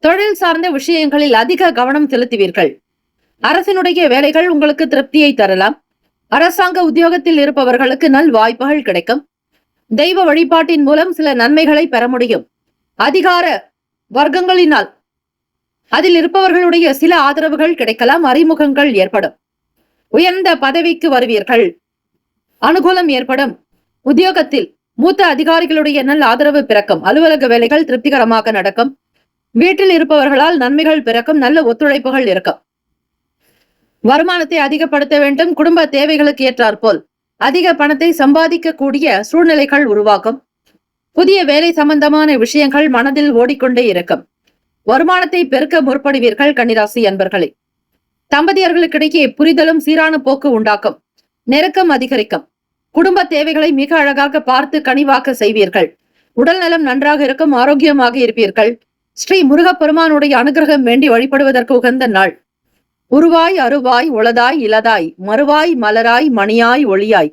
தொழில் சார்ந்த விஷயங்களில் அதிக கவனம் செலுத்துவீர்கள். அரசினுடைய வேலைகள் உங்களுக்கு திருப்தியை தரலாம். அரசாங்க உத்தியோகத்தில் இருப்பவர்களுக்கு நல் வாய்ப்புகள் கிடைக்கும். தெய்வ வழிபாட்டின் மூலம் சில நன்மைகளை பெற முடியும். அதிகார வர்க்கங்களினால் அதில் இருப்பவர்களுடைய சில ஆதரவுகள் கிடைக்கலாம். அறிமுகங்கள் ஏற்படும். உயர்ந்த பதவிக்கு வருவீர்கள். அனுகூலம் ஏற்படும். உத்தியோகத்தில் மூத்த அதிகாரிகளுடைய நல் ஆதரவு பிறக்கும். அலுவலக வேலைகள் திருப்திகரமாக நடக்கும். வீட்டில் இருப்பவர்களால் நன்மைகள் பிறக்கும். நல்ல ஒத்துழைப்புகள் இருக்கும். வருமானத்தை அதிகப்படுத்த வேண்டும். குடும்ப தேவைகளுக்கு ஏற்றாற்போல் அதிக பணத்தை சம்பாதிக்கக்கூடிய சூழ்நிலைகள் உருவாகும். புதிய வேலை சம்பந்தமான விஷயங்கள் மனதில் ஓடிக்கொண்டே இருக்கும். வருமானத்தை பெருக்க முற்படுவீர்கள். கன்னிராசி அன்பர்களே, தம்பதியர்களுக்கிடையே புரிதலும் சீரான போக்கு உண்டாக்கும். நெருக்கம் அதிகரிக்கும். குடும்ப தேவைகளை மிக அழகாக பார்த்து கனிவாக்க செய்வீர்கள். உடல் நலம் நன்றாக இருக்கும். ஆரோக்கியமாக இருப்பீர்கள். ஸ்ரீ முருகப்பெருமானுடைய அனுகிரகம் வேண்டி வழிபடுவதற்கு உகந்த நாள். உருவாய் அருவாய் உளதாய் இலதாய் மறுவாய் மலராய் மணியாய் ஒளியாய்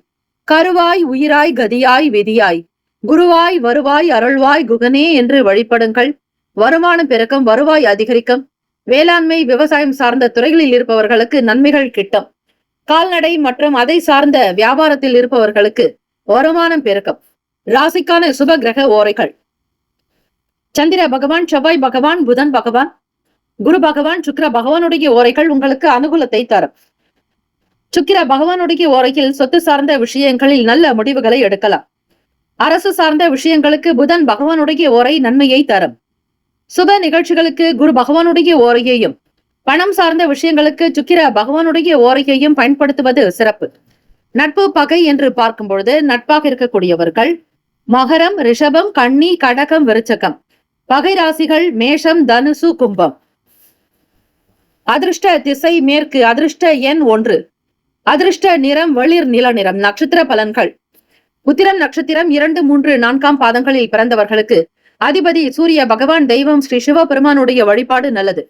கருவாய் உயிராய் கதியாய் விதியாய் குருவாய் வருவாய் அருள்வாய் குகனே என்று வழிபடுங்கள். வருமானம் பெருக்கம், வருவாய் அதிகரிக்கும். வேளாண்மை, விவசாயம் சார்ந்த துறைகளில் இருப்பவர்களுக்கு நன்மைகள் கிட்டும். கால்நடை மற்றும் அதை சார்ந்த வியாபாரத்தில் இருப்பவர்களுக்கு வருமானம் பெருக்கம். ராசிக்கான சுப கிரக ஓரைகள்: சந்திர பகவான், செவ்வாய் பகவான், புதன் பகவான், குரு பகவான், சுக்கிர பகவானுடைய ஓரைகள் உங்களுக்கு அனுகூலத்தை தரும். சுக்கிர பகவானுடைய ஓரையில் சொத்து சார்ந்த விஷயங்களில் நல்ல முடிவுகளை எடுக்கலாம். அரசு சார்ந்த விஷயங்களுக்கு புதன் பகவானுடைய ஓரை நன்மையை தரும். சுப நிகழ்ச்சிகளுக்கு குரு பகவானுடைய ஓரையையும், பணம் சார்ந்த விஷயங்களுக்கு சுக்கிர பகவானுடைய ஓரையையும் பயன்படுத்துவது சிறப்பு. நட்பு, பகை என்று பார்க்கும் பொழுது நட்பாக இருக்கக்கூடியவர்கள் மகரம், ரிஷபம், கன்னி, கடகம், விருச்சகம். பகை ராசிகள் மேஷம், தனுசு, கும்பம். அதிர்ஷ்ட திசை மேற்கு. அதிர்ஷ்ட எண் 1. அதிர்ஷ்ட நிறம் வெளிர் நில நிறம். நட்சத்திர பலன்கள்: உத்திரம் நட்சத்திரம் 2, 3, 4 பாதங்களில் பிறந்தவர்களுக்கு அதிபதி சூரிய பகவான். தெய்வம் ஸ்ரீ சிவபெருமானுடைய வழிபாடு நல்லது.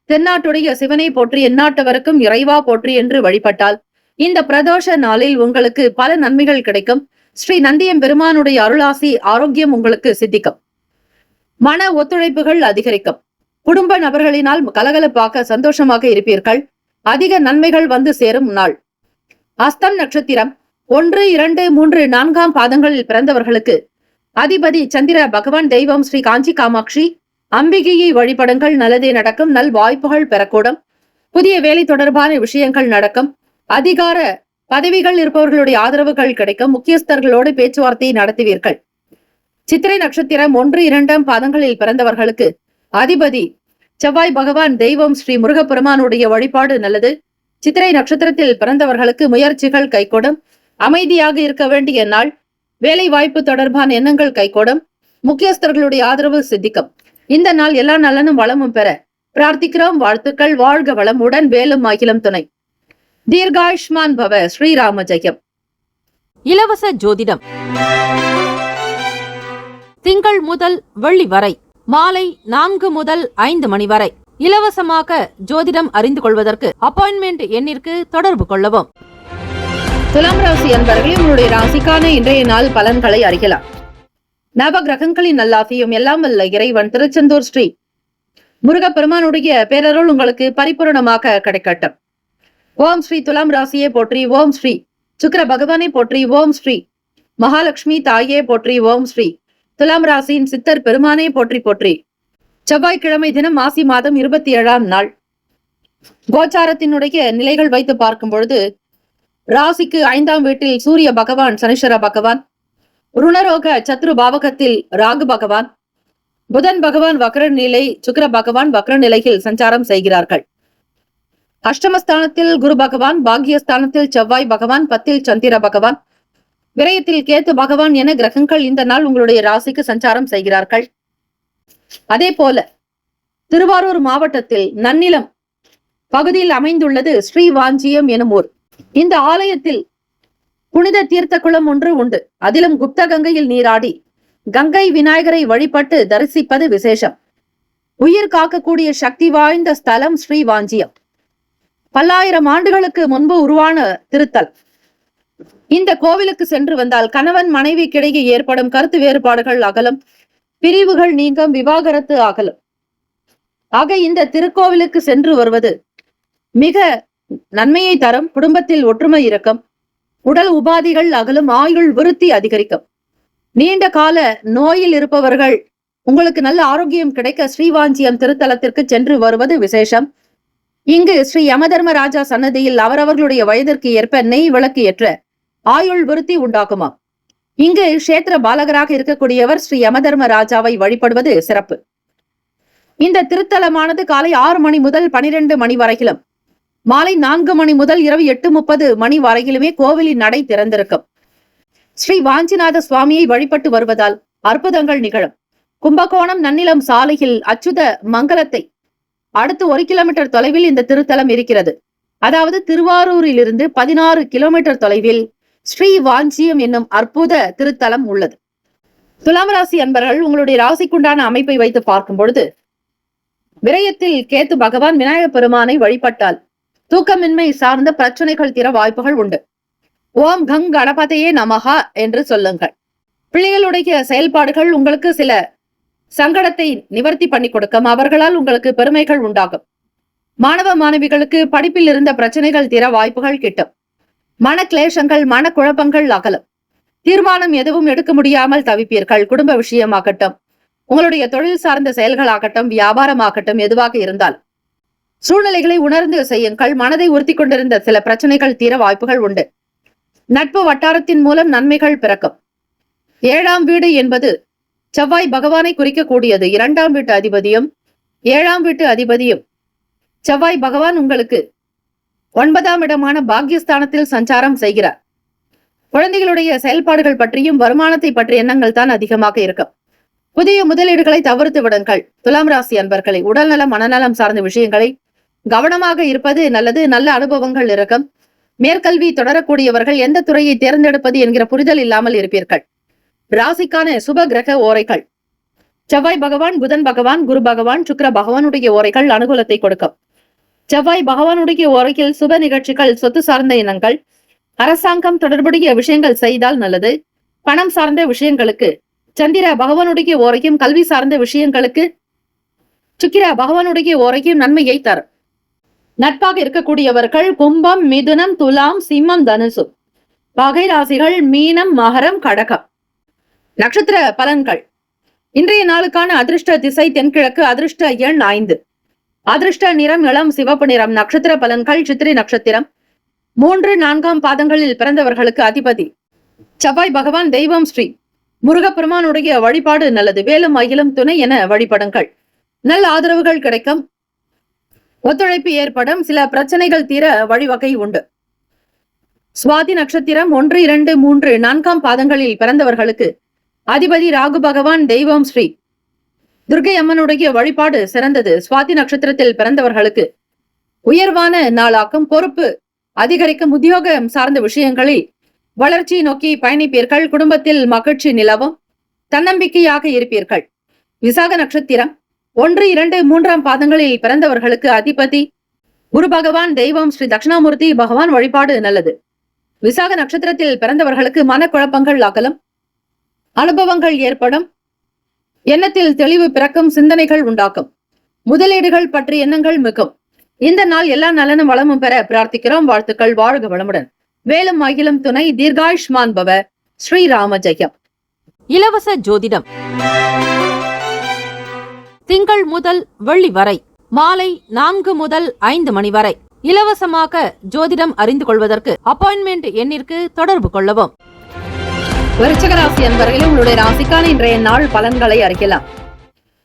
தென்னாட்டுடைய சிவனை போற்றி எந்நாட்டவருக்கும் இறைவா போற்றி என்று வழிபட்டால் இந்த பிரதோஷ நாளில் உங்களுக்கு பல நன்மைகள் கிடைக்கும். ஸ்ரீ நந்தியம் பெருமானுடைய அருளாசி, ஆரோக்கியம் உங்களுக்கு சித்திக்கும். மன ஒத்துழைப்புகள் அதிகரிக்கும். குடும்ப நபர்களினால் கலகலப்பாக சந்தோஷமாக இருப்பீர்கள். அதிக நன்மைகள் வந்து சேரும் நாள். அஸ்தம் நட்சத்திரம் 1, 2, 3, 4 பாதங்களில் பிறந்தவர்களுக்கு அதிபதி சந்திர பகவான். தெய்வம் ஸ்ரீ காஞ்சி காமாட்சி அம்பிகையை வழிபடுங்கள். நல்லதே நடக்கும். நல் வாய்ப்புகள் பெறக்கூடும். புதிய வேலை தொடர்பான விஷயங்கள் நடக்கும். அதிகார பதவிகள் இருப்பவர்களுடைய ஆதரவுகள் கிடைக்கும். முக்கியஸ்தர்களோடு பேச்சுவார்த்தையை நடத்துவீர்கள். சித்திரை நட்சத்திரம் 1, 2 பாதங்களில் பிறந்தவர்களுக்கு அதிபதி செவ்வாய் பகவான். தெய்வம் ஸ்ரீ முருகப்பெருமானுடைய வழிபாடு நல்லது. சித்திரை நட்சத்திரத்தில் பிறந்தவர்களுக்கு முயற்சிகள் கைகூடும். அமைதியாக இருக்க வேண்டிய நாள். வேலை வாய்ப்பு தொடர்பான எண்ணங்கள் கைகூடும். முக்கியஸ்தர்களுடைய ஆதரவு சித்திக்கும். இந்த நாள் எல்லா நலனும் வளமும் பெற பிரார்த்திக்கிறோம். வாழ்த்துக்கள். வாழ்க வளமுடன். வேலும் அகிலம் துணை. தீர்காயுஷ்மான் பவ. ஸ்ரீராம ஜெயம். இலவச ஜோதிடம் திங்கள் முதல் வெள்ளி வரை மாலை 4 முதல் 5 மணி வரை இலவசமாக ஜோதிடம் அறிந்து கொள்வதற்கு அப்பாயின்மெண்ட் எண்ணிற்கு தொடர்பு கொள்ளவும். துலாம் ராசி அன்பர்களே, உங்களுடைய ராசிக்கான இன்றைய நாள் பலன்களை அறியலாம். நவ கிரகங்களின் நல்லாசியும் எல்லாம் வல்ல இறைவன் திருச்செந்தூர் ஸ்ரீ முருகப்பெருமானுடைய பேரருள் உங்களுக்கு பரிபூரணமாக கிடைக்கட்டும். ஓம் ஸ்ரீ துலாம் ராசியே போற்றி. ஓம் ஸ்ரீ சுக்கிர பகவானை போற்றி. ஓம் ஸ்ரீ மகாலட்சுமி தாயே போற்றி. ஓம் ஸ்ரீ துலாம் ராசியின் சித்தர் பெருமானை போற்றி போற்றி. செவ்வாய்க்கிழமை தினம் மாசி மாதம் 27ஆம் நாள். கோச்சாரத்தினுடைய நிலைகள் வைத்து பார்க்கும் பொழுது ராசிக்கு 5ஆம் வீட்டில் சூரிய பகவான், சனீஸ்வர பகவான். ருணரோக சத்ரு பாவகத்தில் ராகு பகவான். புதன் பகவான் வக்ர நிலை, சுக்கிர பகவான் வக்ர நிலையில் சஞ்சாரம் செய்கிறார்கள். அஷ்டமஸ்தானத்தில் குரு பகவான், பாக்கியஸ்தானத்தில் செவ்வாய் பகவான், 10ல் சந்திர பகவான், விரயத்தில் கேத்து பகவான் என கிரகங்கள் இந்த நாள் உங்களுடைய ராசிக்கு சஞ்சாரம் செய்கிறார்கள். அதே போல திருவாரூர் மாவட்டத்தில் நன்னிலம் பகுதியில் அமைந்துள்ளது ஸ்ரீவாஞ்சியம் எனும் ஊர். இந்த ஆலயத்தில் புனித தீர்த்த குளம் ஒன்று உண்டு. அதிலும் குப்த கங்கையில் நீராடி கங்கை விநாயகரை வழிபட்டு தரிசிப்பது விசேஷம். உயிர் காக்கக்கூடிய சக்தி வாய்ந்த ஸ்தலம் ஸ்ரீவாஞ்சியம். பல்லாயிரம் ஆண்டுகளுக்கு முன்பு உருவான திருத்தல். இந்த கோவிலுக்கு சென்று வந்தால் கணவன் மனைவிக்கிடையே ஏற்படும் கருத்து வேறுபாடுகள் அகலும், பிரிவுகள் நீங்கும், விவாகரத்து அகலும். ஆக இந்த திருக்கோவிலுக்கு சென்று வருவது மிக நன்மையை தரும். குடும்பத்தில் ஒற்றுமை இருக்கும், உடல் உபாதிகள் அகலும், ஆயுள் விருத்தி அதிகரிக்கும். நீண்ட கால நோயில் இருப்பவர்கள் உங்களுக்கு நல்ல ஆரோக்கியம் கிடைக்க ஸ்ரீவாஞ்சியம் திருத்தலத்திற்கு சென்று வருவது விசேஷம். இங்கு ஸ்ரீ யமதர்மராஜா சன்னதியில் அவரவர்களுடைய வயதிற்கு ஏற்ப நெய் விளக்கு ஏற்ற ஆயுள் விருத்தி உண்டாகுமா. இங்கு கஷேத்திர பாலகராக இருக்கக்கூடியவர் ஸ்ரீ யமதர்மராஜாவை வழிபடுவது சிறப்பு. இந்த திருத்தலமானது காலை 6 மணி முதல் 12 மணி வரையிலும், மாலை 4 மணி முதல் இரவு 8:30 மணி வரையிலுமே கோவிலின் நடை திறந்திருக்கும். ஸ்ரீ வாஞ்சிநாத சுவாமியை வழிபட்டு வருவதால் அற்புதங்கள் நிகழும். கும்பகோணம் நன்னிலம் சாலையில் அச்சுத மங்கலத்தை அடுத்து 1 கிலோமீட்டர் தொலைவில் இந்த திருத்தலம் இருக்கிறது. அதாவது திருவாரூரில் இருந்து 16 கிலோமீட்டர் தொலைவில் ஸ்ரீ வாஞ்சியம் என்னும் அற்புத திருத்தலம் உள்ளது. துலாம் ராசி அன்பர்கள், உங்களுடைய ராசிக்குண்டான அமைப்பை வைத்து பார்க்கும் பொழுது விரயத்தில் கேத்து பகவான் விநாயகப் பெருமானை வழிபட்டால் தூக்கமின்மை சார்ந்த பிரச்சனைகள் தீர வாய்ப்புகள் உண்டு. ஓம் கங் கணபதியே நமஹா என்று சொல்லுங்கள். பிள்ளைகளுடைய செயல்பாடுகள் உங்களுக்கு சில சங்கடத்தை நிவர்த்தி பண்ணி கொடுக்கும். அவர்களால் உங்களுக்கு பெருமைகள் உண்டாகும். மாணவ மாணவிகளுக்கு படிப்பில் இருந்த பிரச்சனைகள் தீர வாய்ப்புகள் கிட்டும். மன கிளேசங்கள், மன குழப்பங்கள் அகலும். தீர்மானம் எதுவும் எடுக்க முடியாமல் தவிப்பீர்கள். குடும்ப விஷயமாகட்டும், உங்களுடைய தொழில் சார்ந்த செயல்களாகட்டும், வியாபாரமாகட்டும், எதுவாக இருந்தால் சூழ்நிலைகளை உணர்ந்து செய்யுங்கள். மனதை உறுத்தி கொண்டிருந்த சில பிரச்சனைகள் தீர வாய்ப்புகள் உண்டு. நட்பு வட்டாரத்தின் மூலம் நன்மைகள் பிறக்கும். 7ஆம் வீடு என்பது செவ்வாய் பகவானை குறிக்கக்கூடியது. 2ஆம் வீட்டு அதிபதியும் 7ஆம் வீட்டு அதிபதியும் செவ்வாய் பகவான் உங்களுக்கு 9ஆம் இடமான பாக்கியஸ்தானத்தில் சஞ்சாரம் செய்கிறார். குழந்தைகளுடைய செயல்பாடுகள் பற்றியும் வருமானத்தை பற்றிய எண்ணங்கள் தான் அதிகமாக இருக்கும். புதிய முதலீடுகளை தவிர்த்து விடுங்கள். துலாம் ராசி அன்பர்களை, உடல்நலம் மனநலம் சார்ந்த விஷயங்களை கவனமாக இருப்பது நல்லது. நல்ல அனுபவங்கள் இருக்கும். மேற்கல்வி தொடரக்கூடியவர்கள் எந்த துறையை தேர்ந்தெடுப்பது என்கிற புரிதல் இல்லாமல் இருப்பீர்கள். ராசிக்கான சுப கிரக ஓரைகள்: செவ்வாய் பகவான், புதன் பகவான், குரு பகவான், சுக்கிர பகவானுடைய ஓரைகள் அனுகூலத்தை கொடுக்கும். செவ்வாய் பகவானுடைய ஓரையில் சுப நிகழ்ச்சிகள், சொத்து சார்ந்த எண்ணங்கள், அரசாங்கம் தொடர்புடைய விஷயங்கள் செய்தால் நல்லது. பணம் சார்ந்த விஷயங்களுக்கு சந்திர பகவானுடைய ஓரையும், கல்வி சார்ந்த விஷயங்களுக்கு சுக்கிர பகவானுடைய ஓரையும் நன்மையை தரும். நட்பாக இருக்கக்கூடியவர்கள் கும்பம், மிதுனம், துலாம், சிம்மம், தனுசு. பகை ராசிகள் மீனம், மகரம், கடகம். நட்சத்திர பலன்கள்: இன்றைய நாளுக்கான அதிர்ஷ்ட திசை தென்கிழக்கு. அதிர்ஷ்ட எண் 5. அதிர்ஷ்ட நிறம் இளம் சிவப்பு நிறம். நட்சத்திர பலன்கள்: சித்திரை நட்சத்திரம் 3, 4ஆம் பாதங்களில் பிறந்தவர்களுக்கு அதிபதி செவ்வாய் பகவான். தெய்வம் ஸ்ரீ முருகப்பெருமானுடைய வழிபாடு நல்லது. வேலும் அகிலும் துணை என வழிபடுங்கள். நல்ல ஆதரவுகள் கிடைக்கும். ஒத்துழைப்பு ஏற்படும். சில பிரச்சனைகள் தீர வழிவகை உண்டு. சுவாதி நட்சத்திரம் 1, 2, 3, 4ஆம் பாதங்களில் பிறந்தவர்களுக்கு அதிபதி ராகு பகவான். தெய்வம் ஸ்ரீ துர்க்கை அம்மனுடைய வழிபாடு சிறந்தது. சுவாதி நட்சத்திரத்தில் பிறந்தவர்களுக்கு உயர்வான நாளாக்கும். பொறுப்பு அதிகரிக்கும். உத்தியோகம் சார்ந்த விஷயங்களில் வளர்ச்சி நோக்கி பயணிப்பீர்கள். குடும்பத்தில் மகிழ்ச்சி நிலவும். தன்னம்பிக்கையாக இருப்பீர்கள். விசாக நட்சத்திரம் 1, 2, 3ஆம் பாதங்களில் பிறந்தவர்களுக்கு அதிபதி குரு பகவான். தெய்வம் ஸ்ரீ தட்சிணாமூர்த்தி பகவான். வழிபாடு நல்லது. விசாக நட்சத்திரத்தில் பிறந்தவர்களுக்கு மனக்குழப்பங்கள் அகலும். அனுபவங்கள் ஏற்படும். எண்ணத்தில் தெளிவு பிறக்கும். சிந்தனைகள் உண்டாக்கும். முதலீடுகள் பற்றி எண்ணங்கள் மிகும். இந்த நாள் எல்லா நலனும் வளமும் பெற பிரார்த்திக்கிறோம். வாழ்த்துக்கள். வாழ்க வளமுடன். வேலும் அகிலும் துணை. தீர்காயுஷ்மான் பவ. ஸ்ரீராம ஜெயம். இலவச ஜோதிடம் திங்கள் முதல் வெள்ளி வரை மாலை 4 முதல் 5 மணி வரை இலவசமாக ஜோதிடம் அறிந்து கொள்வதற்கு அப்பாயின்மெண்ட் எண்ணிற்கு தொடர்பு கொள்ளவும். விருச்சிக ராசி அன்பர்களே, உங்களுடைய ராசிக்கான இன்றைய நாள் பலன்களை அறிக்கலாம்.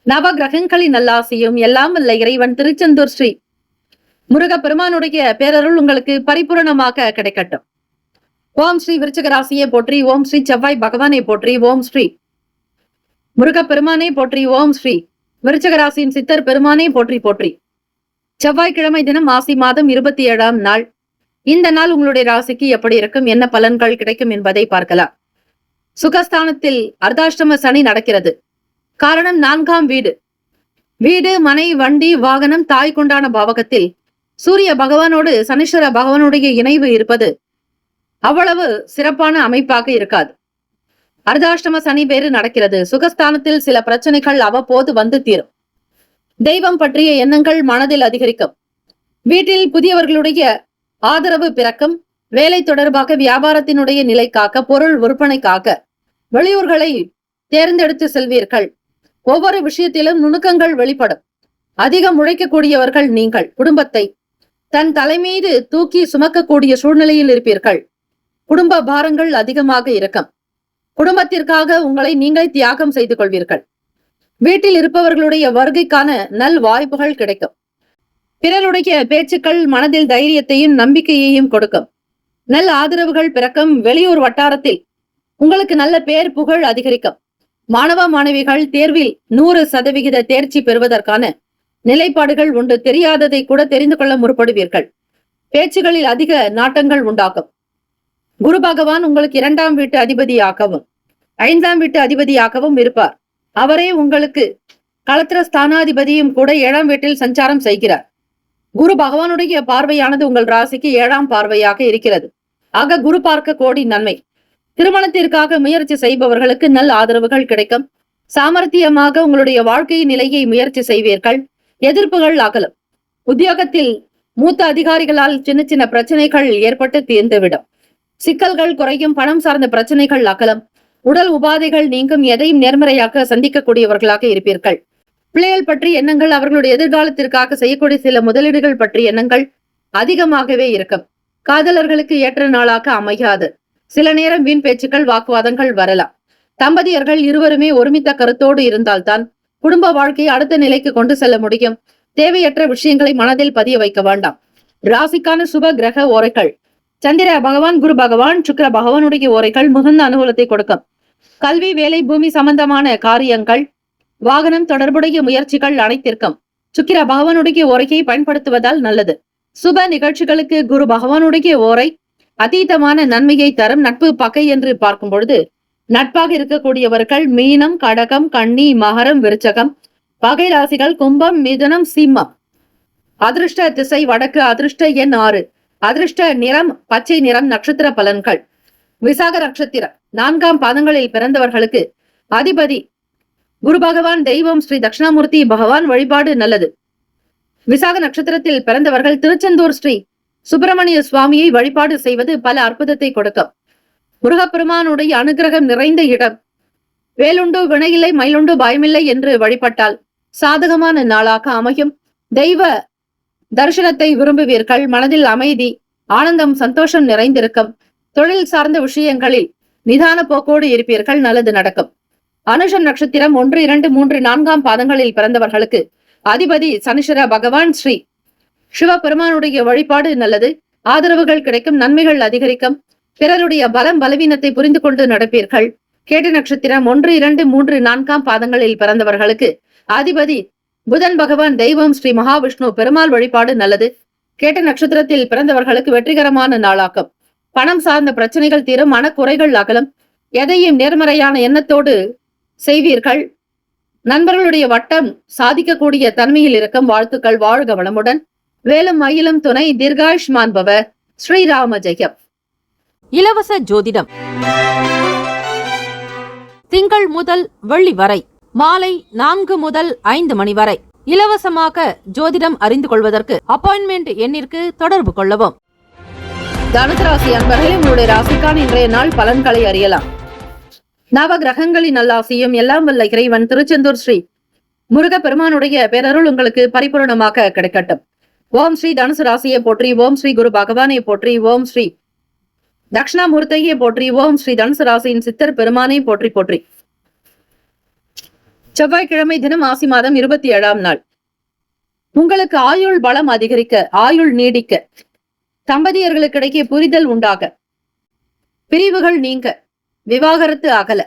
நவ கிரகங்களின் நல்லாசியும் எல்லாம் வல்ல இறைவன் திருச்செந்தூர் ஸ்ரீ முருகப்பெருமானுடைய பேரருள் உங்களுக்கு பரிபூரணமாக கிடைக்கட்டும். ஓம் ஸ்ரீ விருச்சிக ராசியை போற்றி. ஓம் ஸ்ரீ செவ்வாய் பகவானை போற்றி. ஓம் ஸ்ரீ முருகப்பெருமானை போற்றி. ஓம் ஸ்ரீ விருச்சிக ராசியின் சித்தர் பெருமானை போற்றி போற்றி. செவ்வாய்க்கிழமை தினம் மாசி மாதம் 27ஆம் நாள். இந்த நாள் உங்களுடைய ராசிக்கு எப்படி இருக்கும், என்ன பலன்கள் கிடைக்கும் என்பதை பார்க்கலாம். சுகஸ்தானத்தில் அர்த்தாஷ்டம சனி நடக்கிறது. காரணம் 4ஆம் வீடு. வீடு, மனை, வண்டி, வாகனம், தாய் கொண்டான பாவகத்தில் சூரிய பகவானோடு சனீஸ்வர பகவானுடைய இணைவு இருப்பது அவ்வளவு சிறப்பான அமைப்பாக இருக்காது. அர்த்தாஷ்டம சனி வேறு நடக்கிறது. சுகஸ்தானத்தில் சில பிரச்சனைகள் அவ்வப்போது வந்து தீரும். தெய்வம் பற்றிய எண்ணங்கள் மனதில் அதிகரிக்கும். வீட்டில் புதியவர்களுடைய ஆதரவு பிறக்கும். வேலை தொடர்பாக வியாபாரத்தினுடைய நிலை காக்க, பொருள் விற்பனைக்காக வெளியூர்களை தேர்ந்தெடுத்து செல்வீர்கள். ஒவ்வொரு விஷயத்திலும் நுணுக்கங்கள் வெளிப்படும். அதிகம் உழைக்கக்கூடியவர்கள் நீங்கள். குடும்பத்தை தன் தலைமீது தூக்கி சுமக்கக்கூடிய சூழ்நிலையில் இருப்பீர்கள். குடும்ப பாரங்கள் அதிகமாக இருக்கும். குடும்பத்திற்காக உங்களை நீங்களே தியாகம் செய்து கொள்வீர்கள். வீட்டில் இருப்பவர்களுடைய வருகைக்கான நல் வாய்ப்புகள் கிடைக்கும். பிறருடைய பேச்சுக்கள் மனதில் தைரியத்தையும் நம்பிக்கையையும் கொடுக்கும். நல்ல ஆதரவுகள் பிறக்கும். வெளியூர் வட்டாரத்தில் உங்களுக்கு நல்ல பேர் புகழ் அதிகரிக்கும். மாணவ மாணவிகள் தேர்வில் 100% தேர்ச்சி பெறுவதற்கான நிலைப்பாடுகள் உண்டு. தெரியாததை கூட தெரிந்து கொள்ள முற்படுவீர்கள். பேச்சுகளில் அதிக நாட்டங்கள் உண்டாகும். குரு பகவான் உங்களுக்கு 2ஆம் வீட்டு அதிபதியாகவும் 5ஆம் வீட்டு அதிபதியாகவும் இருப்பார். அவரே உங்களுக்கு களத்திர ஸ்தானாதிபதியும் கூட 7ஆம் வீட்டில் சஞ்சாரம் செய்கிறார். குரு பகவானுடைய பார்வையானது உங்கள் ராசிக்கு 7ஆம் பார்வையாக இருக்கிறது. ஆக குரு பார்க்க கோடி நன்மை. திருமணத்திற்காக முயற்சி செய்பவர்களுக்கு நல்ல ஆதரவுகள் கிடைக்கும். சாமர்த்தியமாக உங்களுடைய வாழ்க்கை நிலையை முயற்சி செய்வீர்கள். எதிர்ப்புகள் அகலும். உத்தியோகத்தில் மூத்த அதிகாரிகளால் சின்ன சின்ன பிரச்சனைகள் ஏற்பட்டு தீர்ந்துவிடும். சிக்கல்கள் குறையும். பணம் சார்ந்த பிரச்சனைகள் அகலும். உடல் உபாதைகள் நீங்கும். எதையும் நேர்மறையாக சந்திக்கக்கூடியவர்களாக இருப்பீர்கள். பிள்ளைகள் பற்றி எண்ணங்கள், அவர்களுடைய எதிர்காலத்திற்காக செய்யக்கூடிய சில முதலீடுகள் பற்றி எண்ணங்கள் அதிகமாகவே இருக்கும். காதலர்களுக்கு ஏற்ற நாளாக அமையாது. சில நேரம் வீண் பேச்சுக்கள், வாக்குவாதங்கள் வரலாம். தம்பதியர்கள் இருவருமே ஒருமித்த கருத்தோடு இருந்தால்தான் குடும்ப வாழ்க்கையை அடுத்த நிலைக்கு கொண்டு செல்ல முடியும். தேவையற்ற விஷயங்களை மனதில் பதிய வைக்க வேண்டாம். ராசிக்கான சுப கிரக ஓரைகள்: சந்திர பகவான், குரு பகவான், சுக்கிர பகவானுடைய ஓரைகள் மிகுந்த அனுகூலத்தை கொடுக்கும். கல்வி, வேலை, பூமி சம்பந்தமான காரியங்கள், வாகனம் தொடர்புடைய முயற்சிகள் அனைத்திற்கும் சுக்கிர பகவானுடைய ஓரையை பயன்படுத்துவதால் நல்லது. சுப நிகழ்ச்சிகளுக்கு குரு பகவானுடைய ஓரை அதீதமான நன்மையை தரும். நட்பு பகை என்று பார்க்கும் பொழுது நட்பாக இருக்கக்கூடியவர்கள் மீனம், கடகம், கன்னி, மகரம், விருச்சகம். பகை ராசிகள் கும்பம், மிதுனம், சிம்மம். அதிர்ஷ்ட திசை வடக்கு. அதிர்ஷ்ட எண் 6. அதிர்ஷ்ட நிறம் பச்சை நிறம். நட்சத்திர பலன்கள்: விசாக நட்சத்திரம் 4ஆம் பாதங்களில் பிறந்தவர்களுக்கு அதிபதி குரு பகவான். தெய்வம் ஸ்ரீ தட்சிணாமூர்த்தி பகவான் வழிபாடு நல்லது. விசாக நட்சத்திரத்தில் பிறந்தவர்கள் திருச்செந்தூர் ஸ்ரீ சுப்பிரமணிய சுவாமியை வழிபாடு செய்வது பல அற்புதத்தை கொடுக்கும். முருகப்பெருமானுடைய அனுகிரகம் நிறைந்த இடம். வேலுண்டு வினையில்லை, மயிலுண்டு பயமில்லை என்று வழிபட்டால் சாதகமான நாளாக அமையும். தெய்வ தரிசனத்தை விரும்புவீர்கள். மனதில் அமைதி, ஆனந்தம், சந்தோஷம் நிறைந்திருக்கும். தொழில் சார்ந்த விஷயங்களில் நிதான போக்கோடு இருப்பீர்கள். நல்லது நடக்கும். அனுஷம் நட்சத்திரம் 1, 2, 3, 4ஆம் பாதங்களில் பிறந்தவர்களுக்கு அதிபதி சனீஸ்வர பகவான். ஸ்ரீ சிவபெருமானுடைய வழிபாடு நல்லது. ஆதரவுகள் கிடைக்கும். நன்மைகள் அதிகரிக்கும். பிறருடைய பலம் பலவீனத்தை புரிந்து கொண்டு நடப்பீர்கள். கேட்ட நட்சத்திரம் 1, 2, 3, 4ஆம் பாதங்களில் பிறந்தவர்களுக்கு அதிபதி புதன் பகவான். தெய்வம் ஸ்ரீ மகாவிஷ்ணு பெருமாள் வழிபாடு நல்லது. கேட்ட நட்சத்திரத்தில் பிறந்தவர்களுக்கு வெற்றிகரமான நாளாகும். பணம் சார்ந்த பிரச்சனைகள் தீரும். மனக்குறைகள் அகலும். எதையும் நேர்மறையான எண்ணத்தோடு செய்வீர்கள். நண்பர்களுடைய வட்டம் சாதிக்கக்கூடிய தன்மையில் இருக்கும். வாழ்த்துக்கள். வாழ்க வளமுடன். வேலும் மயிலும் துணை. தீர்காயுஷ்மான் பவ. ஸ்ரீராம ஜெயம். இலவச ஜோதிடம் திங்கள் முதல் வெள்ளி வரை மாலை 4 முதல் 5 மணி வரை இலவசமாக ஜோதிடம் அறிந்து கொள்வதற்கு அப்பாயின்மெண்ட் எண்ணிற்கு தொடர்பு கொள்ளவும். தனுசு ராசி அன்பர்களே, உங்களுடைய ராசிக்கான இன்றைய நாள் பலன்களை அறியலாம். நவ கிரகங்களின் நல்லாசியும் எல்லாம் வல்ல இறைவன் திருச்செந்தூர் ஸ்ரீ முருக பெருமானுடைய பேரருள் உங்களுக்கு பரிபூர்ணமாக கிடைக்கட்டும். ஓம் ஸ்ரீ தனுசு ராசியை போற்றி. ஓம் ஸ்ரீ குரு பகவானை போற்றி. ஓம் ஸ்ரீ தட்சிணாமூர்த்தியை போற்றி. ஓம் ஸ்ரீ தனுசு ராசியின் சித்தர் பெருமானை போற்றி போற்றி. செவ்வாய்க்கிழமை தினம் ஆசி மாதம் 27ஆம் நாள். உங்களுக்கு ஆயுள் பலம் அதிகரிக்க, ஆயுள் நீடிக்க, தம்பதியர்களுக்கிடையே புரிதல் உண்டாக, பிரிவுகள் நீங்க, விவாகரத்து அகல.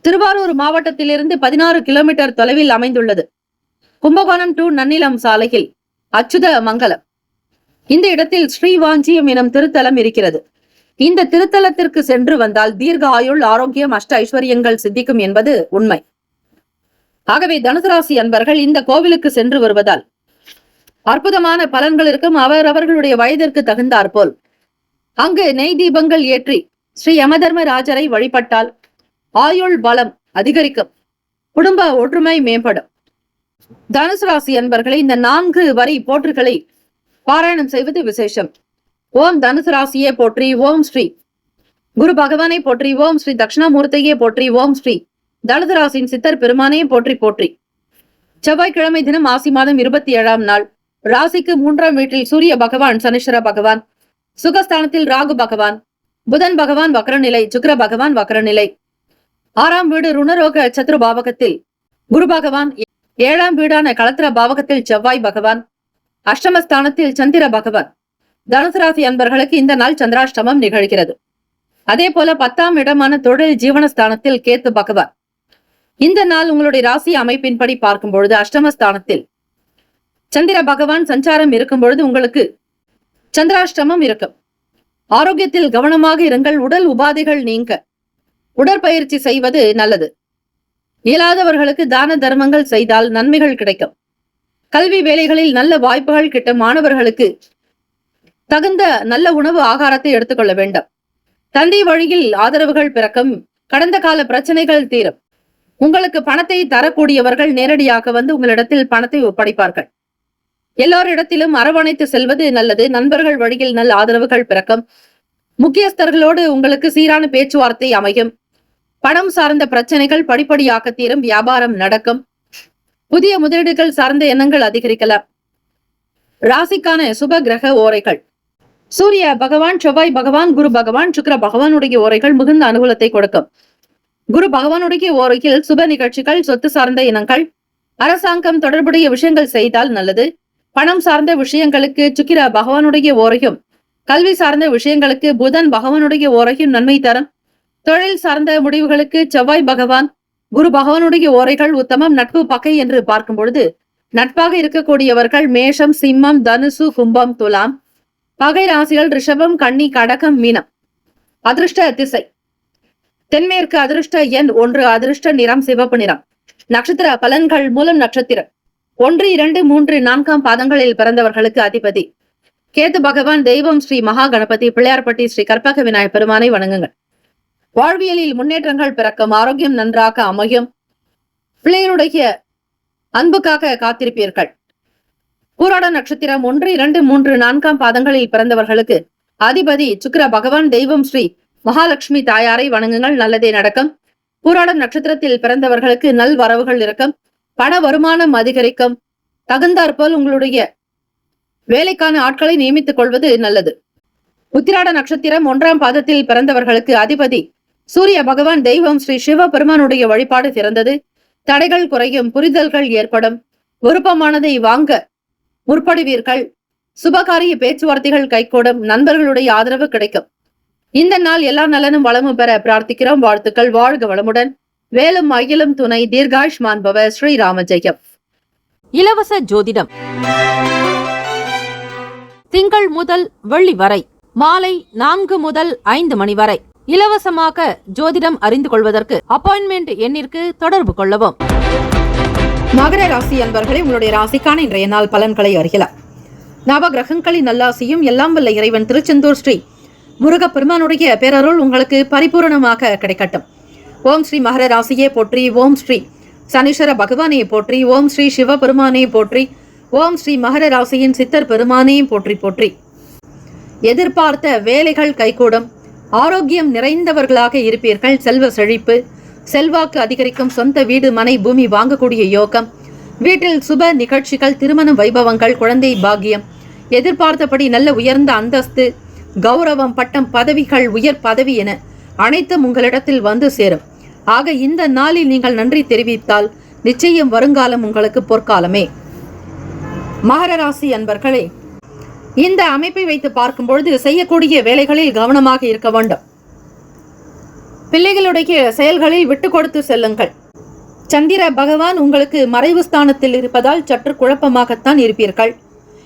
திருவாரூர் மாவட்டத்திலிருந்து 16 கிலோமீட்டர் தொலைவில் அமைந்துள்ளது கும்பகோணம் டு நன்னிலம் சாலையில் அச்சுத மங்கலம். இந்த இடத்தில் ஸ்ரீவாஞ்சியம் எனும் திருத்தலம் இருக்கிறது. இந்த திருத்தலத்திற்கு சென்று வந்தால் தீர்க்க ஆயுள், ஆரோக்கியம், அஷ்ட ஐஸ்வர்யங்கள் சித்திக்கும் என்பது உண்மை. ஆகவே தனுசு ராசி அன்பர்கள் இந்த கோவிலுக்கு சென்று வருவதால் அற்புதமான பலன்கள் இருக்கும். அவர்களுடைய வயதிற்கு தகுந்தாற்போல் அங்கு நெய் தீபங்கள் ஏற்றி ஸ்ரீ யமதர்மராஜரை வழிபட்டால் ஆயுள் பலம் அதிகரிக்கும். குடும்ப ஒற்றுமை மேம்படும். தனுசு ராசி அன்பர்களை இந்த 4 வரி போற்றுகளை பாராயணம் செய்வது விசேஷம். ஓம் தனுசு ராசியே போற்றி. ஓம் ஸ்ரீ குரு பகவானை போற்றி. ஓம் ஸ்ரீ தட்சிணாமூர்த்தியே போற்றி. ஓம் ஸ்ரீ தனுசு ராசியின் சித்தர் பெருமானையே போற்றி போற்றி. செவ்வாய்க்கிழமை தினம் ஆசி மாதம் 27ஆம் நாள். ராசிக்கு 3ஆம் வீட்டில் சூரிய பகவான், சனீஸ்வர பகவான், சுகஸ்தானத்தில் ராகு பகவான், புதன் பகவான் வக்ரநிலை, சுக்கிர பகவான் வக்ரநிலை. 6ஆம் வீடு ருணரோக சத்ரு பாவகத்தில் குரு பகவான், 7ஆம் வீடான களத்திர பாவகத்தில் செவ்வாய் பகவான், அஷ்டமஸ்தானத்தில் சந்திர பகவான். தனுசு ராசி அன்பர்களுக்கு இந்த நாள் சந்திராஷ்டமம் நிகழ்கிறது. அதே போல 10ஆம் இடமான தொழில் ஜீவனஸ்தானத்தில் கேத்து பகவான். இந்த நாள் உங்களுடைய ராசி அமைப்பின்படி பார்க்கும் பொழுது அஷ்டமஸ்தானத்தில் சந்திர பகவான் சஞ்சாரம் இருக்கும் பொழுது உங்களுக்கு சந்திராஷ்டமம் இருக்கும். ஆரோக்கியத்தில் கவனமாக இருங்கள். உடல் உபாதைகள் நீங்க உடற்பயிற்சி செய்வது நல்லது. இயலாதவர்களுக்கு தான தர்மங்கள் செய்தால் நன்மைகள் கிடைக்கும். கல்வி வேலைகளில் நல்ல வாய்ப்புகள் கிட்டும். மாணவர்களுக்கு தகுந்த நல்ல உணவு ஆகாரத்தை எடுத்துக்கொள்ள வேண்டும். தந்தை வழியில் ஆதரவுகள் பிறக்கும். கடந்த கால பிரச்சனைகள் தீரும். உங்களுக்கு பணத்தை தரக்கூடியவர்கள் நேரடியாக வந்து உங்களிடத்தில் பணத்தை ஒப்படைப்பார்கள். எல்லோரிடத்திலும் அரவணைத்து செல்வது நல்லது. நண்பர்கள் வழியில் நல்ல ஆதரவுகள் பிறக்கும். முக்கியஸ்தர்களோடு உங்களுக்கு சீரான பேச்சுவார்த்தை அமையும். பணம் சார்ந்த பிரச்சனைகள் படிப்படியாக தீரும். வியாபாரம் நடக்கும். புதிய முதலீடுகள் சார்ந்த எண்ணங்கள் அதிகரிக்கலாம். ராசிக்கான சுப கிரக ஓரைகள்: சூரிய பகவான், செவ்வாய் பகவான், குரு பகவான், சுக்கிர பகவானுடைய ஓரைகள் மிகுந்த அனுகூலத்தை கொடுக்கும். குரு பகவானுடைய ஓரையில் சுப நிகழ்ச்சிகள், சொத்து சார்ந்த இனங்கள், அரசாங்கம் தொடர்புடைய விஷயங்கள் செய்தால் நல்லது. பணம் சார்ந்த விஷயங்களுக்கு சுக்கிர பகவானுடைய ஓரையும், கல்வி சார்ந்த விஷயங்களுக்கு புதன் பகவானுடைய ஓரையும் நன்மை தரும். தொழில் சார்ந்த முடிவுகளுக்கு செவ்வாய் பகவான், குரு பகவானுடைய ஓரைகள் உத்தமம். நட்பு பகை என்று பார்க்கும் பொழுது நட்பாக இருக்கக்கூடியவர்கள் மேஷம், சிம்மம், தனுசு, கும்பம், துலாம். பகை ராசிகள் ரிஷபம், கன்னி, கடகம், மீனம். அதிர்ஷ்ட திசை தென்மேற்கு. அதிர்ஷ்ட எண் 1. அதிர்ஷ்ட நிறம் சிவப்பு நிறம். நட்சத்திர பலன்கள்: மூலம் நட்சத்திரம் 1, 2, 3, 4 பாதங்களில் பிறந்தவர்களுக்கு அதிபதி கேது பகவான். தெய்வம் ஸ்ரீ மகா கணபதி. பிள்ளையார்பட்டி ஸ்ரீ கற்பக விநாயகர் பெருமானை வணங்குங்கள். வாழ்வியலில் முன்னேற்றங்கள் பிறக்கும். ஆரோக்கியம் நன்றாக அமையும். பிள்ளைகளுடைய அன்புக்காக காத்திருப்பீர்கள். பூராட நட்சத்திரம் 1, 2, 3, 4 பாதங்களில் பிறந்தவர்களுக்கு அதிபதி சுக்கிர பகவான். தெய்வம் ஸ்ரீ மகாலட்சுமி தாயாரை வணங்குங்கள். நல்லதே நடக்கும். பூராட நட்சத்திரத்தில் பிறந்தவர்களுக்கு நல் வரவுகள் இருக்கும். பண வருமானம் அதிகரிக்கும். தகுந்தாற்போல் உங்களுடைய வேலைக்கான ஆட்களை நியமித்துக் கொள்வது நல்லது. உத்திராட நட்சத்திரம் 1ஆம் பாதத்தில் பிறந்தவர்களுக்கு அதிபதி சூரிய பகவான். தெய்வம் ஸ்ரீ சிவ பெருமானுடைய வழிபாடு சிறந்தது. தடைகள் குறையும். புரிதல்கள் ஏற்படும். விருப்பமானதை வாங்க முற்படுவீர்கள். சுபகாரிய பேச்சுவார்த்தைகள் கைகூடும். நண்பர்களுடைய ஆதரவு கிடைக்கும். இந்த நாள் எல்லா நலனும் வளமும் பெற பிரார்த்திக்கிறோம். வாழ்த்துக்கள். வாழ்க வளமுடன். வேலும் அகிலும் துணை. தீர்காயுஷ்மான் பவ. ஸ்ரீராம ஜெயம். இலவச ஜோதிடம் திங்கள் முதல் வெள்ளி வரை மாலை 4 முதல் 5 மணி வரை இலவசமாக ஜோதிடம் அறிந்து கொள்வதற்கு அப்பாயின்மெண்ட் எண்ணிற்கு தொடர்பு கொள்ளவும். மகர ராசி அன்பர்களே, உங்களுடைய ராசிக்கான இன்றைய நாள் பலன்களை அறியலாம். நவ கிரகங்களின் நல்லாசியும் எல்லாம் வல்ல இறைவன் திருச்செந்தூர் ஸ்ரீ முருகப்பெருமானுடைய பேரருள் உங்களுக்கு பரிபூரணமாக கிடைக்கட்டும். ஓம் ஸ்ரீ மகர ராசியே போற்றி. ஓம் ஸ்ரீ சனீஸ்வர பகவானே போற்றி. ஓம் ஸ்ரீ சிவபெருமானே போற்றி. ஓம் ஸ்ரீ மகர ராசியின் சித்தர் பெருமானே போற்றி போற்றி. எதிர்பார்த்த வேலைகள் கைகூடும். ஆரோக்கியம் நிறைந்தவர்களாக இருப்பீர்கள். செல்வ செழிப்பு, செல்வாக்கு அதிகரிக்கும். சொந்த வீடு, மனை, பூமி வாங்கக்கூடிய யோகம். வீட்டில் சுப நிகழ்ச்சிகள், திருமண வைபவங்கள், குழந்தை பாக்கியம். எதிர்பார்த்தபடி நல்ல உயர்ந்த அந்தஸ்து, கௌரவம், பட்டம், பதவிகள், உயர் பதவி என அனைத்தும் உங்களிடத்தில் வந்து சேரும். ஆக இந்த நாளில் நீங்கள் நன்றி தெரிவித்தால் நிச்சயம் வருங்காலம் உங்களுக்கு பொற்காலமே. மகர ராசி அன்பர்களே, இந்த அமைப்பை வைத்து பார்க்கும் பொழுது செய்யக்கூடிய வேலைகளில் கவனமாக இருக்க வேண்டும். பிள்ளைகளுடைய செயல்களில் விட்டு கொடுத்து செல்லுங்கள். சந்திர பகவான் உங்களுக்கு மறைவு ஸ்தானத்தில் இருப்பதால் சற்று குழப்பமாகத்தான் இருப்பீர்கள்.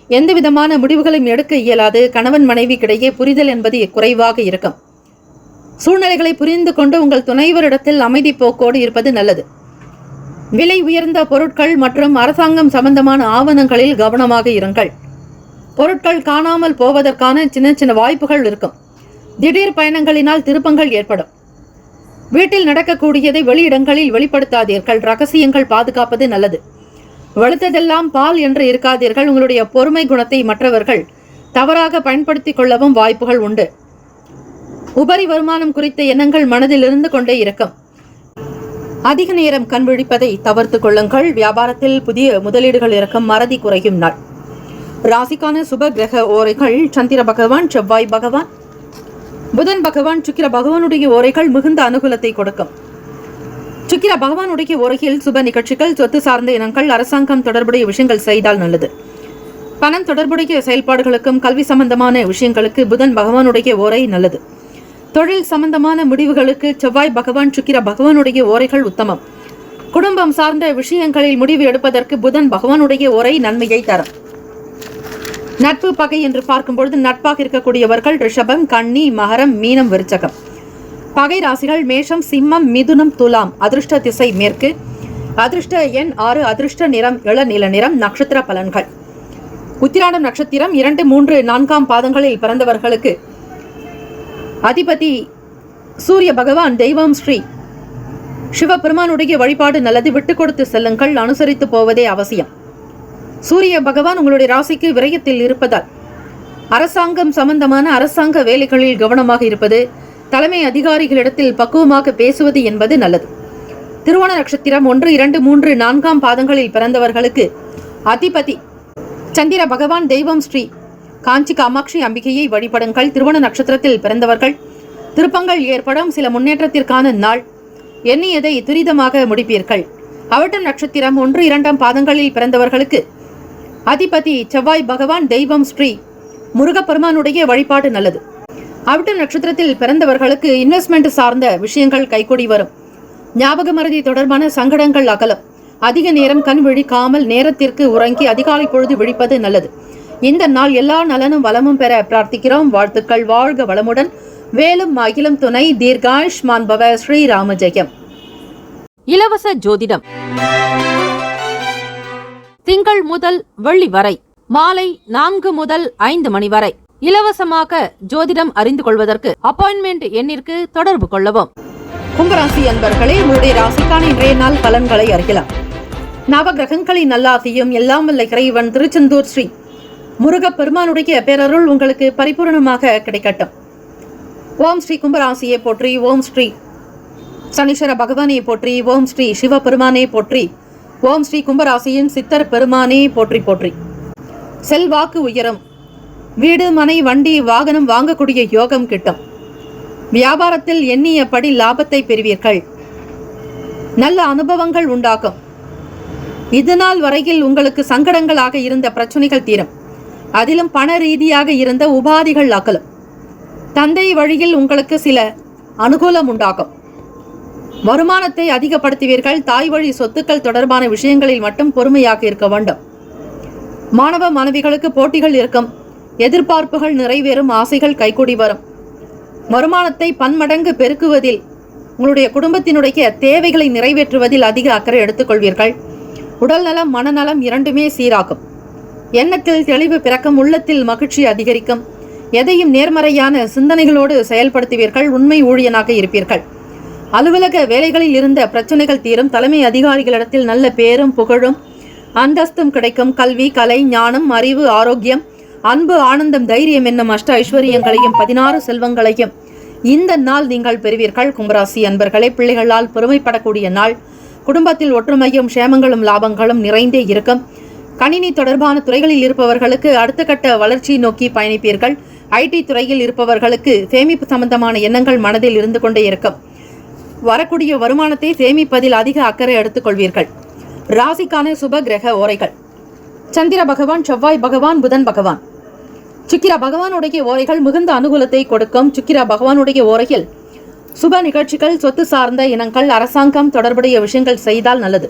எந்த விதமான முடிவுகளையும் எடுக்க இயலாது. கணவன் மனைவிக்கிடையே புரிதல் என்பது குறைவாக இருக்கும். சூழ்நிலைகளை புரிந்து கொண்டு உங்கள் துணைவரிடத்தில் அமைதி போக்கோடு இருப்பது நல்லது. விலை உயர்ந்த பொருட்கள் மற்றும் அரசாங்கம் சம்பந்தமான ஆவணங்களில் கவனமாக இருங்கள். பொருட்கள் காணாமல் போவதற்கான சின்ன சின்ன வாய்ப்புகள் இருக்கும். திடீர் பயணங்களினால் திருப்பங்கள் ஏற்படும். வீட்டில் நடக்கக்கூடியதை வெளியிடங்களில் வெளிப்படுத்தாதீர்கள். ரகசியங்கள் பாதுகாப்பது நல்லது. வலுத்ததெல்லாம் பால் என்று இருக்காதீர்கள். உங்களுடைய பொறுமை குணத்தை மற்றவர்கள் தவறாக பயன்படுத்திக் கொள்ளவும் வாய்ப்புகள் உண்டு. உபரி வருமானம் குறித்த எண்ணங்கள் மனதில் இருந்து கொண்டே இருக்கும். அதிக நேரம் கண் விழிப்பதை தவிர்த்து கொள்ளுங்கள். வியாபாரத்தில் புதிய முதலீடுகள் இருக்கும். மறதி குறையும் நாள். ராசிக்கான சுப கிரக ஓரைகள்: சந்திர பகவான், செவ்வாய் பகவான், புதன் பகவான், சுக்கிர பகவானுடைய ஓரைகள் மிகுந்த அனுகூலத்தை கொடுக்கும். சுக்கிர பகவானுடைய ஓரையில் சுப நிகழ்ச்சிகள், சொத்து சார்ந்த இனங்கள், அரசாங்கம் தொடர்புடைய விஷயங்கள் செய்தால் நல்லது. பணம் தொடர்புடைய செயல்பாடுகளுக்கும் கல்வி சம்பந்தமான விஷயங்களுக்கு புதன் பகவானுடைய ஓரை நல்லது. தொழில் சம்பந்தமான முடிவுகளுக்கு செவ்வாய் பகவான், சுக்கிர பகவானுடைய ஓரைகள் உத்தமம். குடும்பம் சார்ந்த விஷயங்களில் முடிவு எடுப்பதற்கு புதன் பகவானுடைய ஓரை நன்மையை தரும். நட்பு பகை என்று பார்க்கும்பொழுது நட்பாக இருக்கக்கூடியவர்கள் ரிஷபம், கன்னி, மகரம், மீனம், விருச்சகம். பகை ராசிகள் மேஷம், சிம்மம், மிதுனம், துலாம். அதிர்ஷ்ட திசை மேற்கு. அதிர்ஷ்ட எண் 6. அதிர்ஷ்ட நிறம் இளநீல நிறம். நட்சத்திர பலன்கள்: உத்திராடம் நட்சத்திரம் 2, 3, 4 பாதங்களில் பிறந்தவர்களுக்கு அதிபதி சூரிய பகவான். தெய்வம் ஸ்ரீ சிவபெருமானுடைய வழிபாடு நல்லது. விட்டு கொடுத்து செல்லுங்கள், அனுசரித்து போவதே அவசியம். சூரிய பகவான் உங்களுடைய ராசிக்கு விரயத்தில் இருப்பதால் அரசாங்கம் சம்பந்தமான அரசாங்க வேலைகளில் கவனமாக இருப்பது, தலைமை அதிகாரிகளிடத்தில் பக்குவமாக பேசுவது என்பது நல்லது. திருவோண நட்சத்திரம் 1, 2, 3, 4 பாதங்களில் பிறந்தவர்களுக்கு அதிபதி சந்திர பகவான். தெய்வம் ஸ்ரீ காஞ்சி காமாட்சி அம்பிகையை வழிபடுங்கள். திருவோண நட்சத்திரத்தில் பிறந்தவர்கள் திருப்பங்கள் ஏற்படும் சில முன்னேற்றத்திற்கான நாள். எண்ணியதை துரிதமாக முடிப்பீர்கள். அவிட்டம் நட்சத்திரம் 1, 2 பாதங்களில் பிறந்தவர்களுக்கு அதிபதி செவ்வாய் பகவான். தெய்வம் ஸ்ரீ முருகப்பெருமானுடைய வழிபாடு நல்லது. அவிட்டம் நட்சத்திரத்தில் பிறந்தவர்களுக்கு இன்வெஸ்ட்மெண்ட் சார்ந்த விஷயங்கள் கைகூடி வரும். ஞாபக மறதி தொடர்பான சங்கடங்கள் அகலும். அதிக நேரம் கண் விழிக்காமல் நேரத்திற்கு உறங்கி அதிகாலை பொழுது விழிப்பது நல்லது. இந்த நாள் எல்லா நலனும் வளமும் பெற பிரார்த்திக்கிறோம். வாழ்த்துக்கள். வாழ்க வளமுடன். வேலும் அகிலும் துணை. தீர்காயுஷ்மான் பவ. ஸ்ரீராம ஜெயம். இலவச ஜோதிடம் திங்கள் முதல் வெள்ளி வரை மாலை 4 முதல் 5 மணி வரை இலவசமாக ஜோதிடம் அறிந்து கொள்வதற்கு அப்பாயின்மெண்ட் எண்ணிற்கு தொடர்பு கொள்ளவும். கும்பராசி அன்பர்களே, உங்களுடைய ராசிக்கான இன்றைய நாள் பலன்களை அறியலாம். நவகிரகங்களின் நல்லாசியும் எல்லாம் வல்ல இறைவன் திருச்செந்தூர் ஸ்ரீ முருகப்பெருமானுடைய பேரருள் உங்களுக்கு பரிபூர்ணமாக கிடைக்கட்டும். ஓம் ஸ்ரீ கும்பராசியை போற்றி. ஓம் ஸ்ரீ சனீஸ்வர பகவானை போற்றி. ஓம் ஸ்ரீ சிவபெருமானே போற்றி. ஓம் ஸ்ரீ கும்பராசியின் சித்தர் பெருமானே போற்றி போற்றி. செல்வாக்கு உயரும். வீடு, மனை, வண்டி, வாகனம் வாங்கக்கூடிய யோகம் கிட்டும். வியாபாரத்தில் எண்ணியபடி லாபத்தை பெறுவீர்கள். நல்ல அனுபவங்கள் உண்டாகும். இதுநாள் வரையில் உங்களுக்கு சங்கடங்களாக இருந்த பிரச்சனைகள் தீரும். அதிலும் பண ரீதியாக இருந்த உபாதிகள் அகலும். தந்தை வழியில் உங்களுக்கு சில அனுகூலம் உண்டாகும். வருமானத்தை அதிகப்படுத்துவீர்கள். தாய் வழி சொத்துக்கள் தொடர்பான விஷயங்களில் மட்டும் பொறுமையாக இருக்க வேண்டும். மாணவ மாணவிகளுக்கு போட்டிகள் இருக்கும். எதிர்பார்ப்புகள் நிறைவேறும். ஆசைகள் கைகூடி வரும். வருமானத்தை பன்மடங்கு பெருக்குவதில், உங்களுடைய குடும்பத்தினுடைய தேவைகளை நிறைவேற்றுவதில் அதிக அக்கறை எடுத்துக்கொள்வீர்கள். உடல் நலம், மனநலம் இரண்டுமே சீராகும். எண்ணத்தில் தெளிவு பிறக்கும். உள்ளத்தில் மகிழ்ச்சி அதிகரிக்கும். எதையும் நேர்மறையான சிந்தனைகளோடு செயல்படுத்துவீர்கள். உண்மை ஊழியனாக இருப்பீர்கள். அலுவலக வேலைகளில் இருந்த பிரச்சனைகள் தீரும். தலைமை அதிகாரிகளிடத்தில் நல்ல பேரும் புகழும் அந்தஸ்தும் கிடைக்கும். கல்வி, கலை, ஞானம், அறிவு, ஆரோக்கியம், அன்பு, ஆனந்தம், தைரியம் என்னும் அஷ்ட ஐஸ்வர்யங்களையும் 16 செல்வங்களையும் இந்த நாள் நீங்கள் பெறுவீர்கள். கும்பராசி அன்பர்களே, பிள்ளைகளால் பெருமைப்படக்கூடிய நாள். குடும்பத்தில் ஒற்றுமையும் சேமங்களும் லாபங்களும் நிறைந்தே இருக்கும். கணினி தொடர்பான துறைகளில் இருப்பவர்களுக்கு அடுத்த கட்ட வளர்ச்சி நோக்கி பயணிப்பீர்கள். ஐடி துறையில் இருப்பவர்களுக்கு சேமிப்பு சம்பந்தமான எண்ணங்கள் மனதில் இருந்து கொண்டே இருக்கும். வரக்கூடிய வருமானத்தை சேமிப்பதில் அதிக அக்கறை எடுத்துக்கொள்வீர்கள். ராசிக்கான சுப கிரக ஓரைகள். சந்திர பகவான், செவ்வாய் பகவான், புதன் பகவான். சுக்கிர பகவானுடைய ஓரைகள் மிகுந்த அனுகூலத்தை கொடுக்கும். சுக்கிர பகவானுடைய ஓரையில் சுப நிகழ்ச்சிகள், சொத்து சார்ந்த இனங்கள், அரசாங்கம் தொடர்புடைய விஷயங்கள் செய்தால் நல்லது.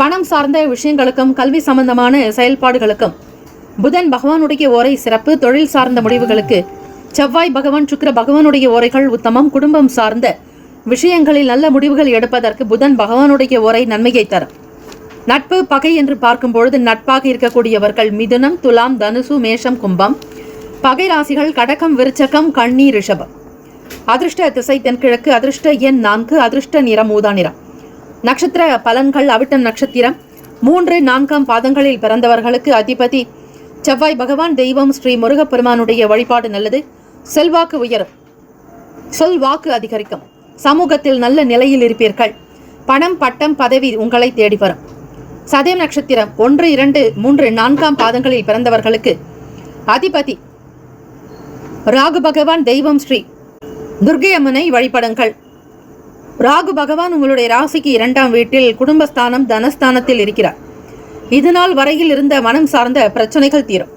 பணம் சார்ந்த விஷயங்களுக்கும் கல்வி சம்பந்தமான செயல்பாடுகளுக்கும் புதன் பகவானுடைய ஓரை சிறப்பு. தொழில் சார்ந்த முடிவுகளுக்கு செவ்வாய் பகவான், சுக்கிர பகவானுடைய ஓரைகள் உத்தமம். குடும்பம் சார்ந்த விஷயங்களில் நல்ல முடிவுகள் எடுப்பதற்கு புதன் பகவானுடைய ஓரை நன்மையை தரும். நட்பு, பகை என்று பார்க்கும் பொழுது நட்பாக இருக்கக்கூடியவர்கள் மிதுனம், துலாம், தனுசு, மேஷம், கும்பம். பகை ராசிகள் கடகம், விருச்சகம், கன்னி, ரிஷபம். அதிர்ஷ்ட திசை தென்கிழக்கு. அதிர்ஷ்ட எண் 4. அதிர்ஷ்ட நிறம் ஊதா நிறம். நட்சத்திர பலன்கள். அவிட்டம் நட்சத்திரம் 3, 4 பாதங்களில் பிறந்தவர்களுக்கு அதிபதி செவ்வாய் பகவான். தெய்வம் ஸ்ரீ முருகப்பெருமானுடைய வழிபாடு நல்லது. செல்வாக்கு உயரும். சொல் வாக்கு அதிகரிக்கும். சமூகத்தில் நல்ல நிலையில் இருப்பீர்கள். பணம், பட்டம், பதவி உங்களை தேடி வரும். சதயம் நட்சத்திரம் 1, 2, 3, 4 பாதங்களில் பிறந்தவர்களுக்கு அதிபதி ராகு பகவான். தெய்வம் ஸ்ரீ துர்க்கை அம்மனை வழிபடுங்கள். ராகு பகவான் உங்களுடைய ராசிக்கு 2ஆம் வீட்டில் குடும்பஸ்தானம், தனஸ்தானத்தில் இருக்கிறார். இதுநாள் வரையில் இருந்த மனம் சார்ந்த பிரச்சனைகள் தீரும்.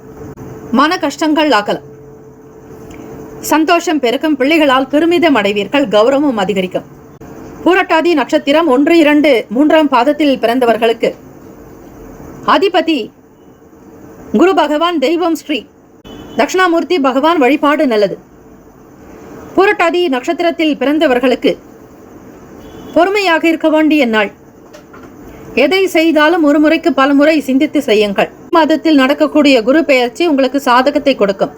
மன கஷ்டங்கள் அகலும். சந்தோஷம் பெருக்கும். பிள்ளைகளால் பெருமிதம் அடைவீர்கள். கௌரவம் அதிகரிக்கும். பூரட்டாதி நட்சத்திரம் 1, 2, 3 பாதத்தில் பிறந்தவர்களுக்கு அதிபதி குரு பகவான். தெய்வம் ஸ்ரீ தட்சிணாமூர்த்தி பகவான் வழிபாடு நல்லது. பூரட்டாதி நட்சத்திரத்தில் பிறந்தவர்களுக்கு பொறுமையாக இருக்க வேண்டிய நாள். எதை செய்தாலும் ஒரு முறைக்கு பல முறை சிந்தித்து செய்யுங்கள். மாதத்தில் நடக்கக்கூடிய குரு பெயர்ச்சி உங்களுக்கு சாதகத்தை கொடுக்கும்.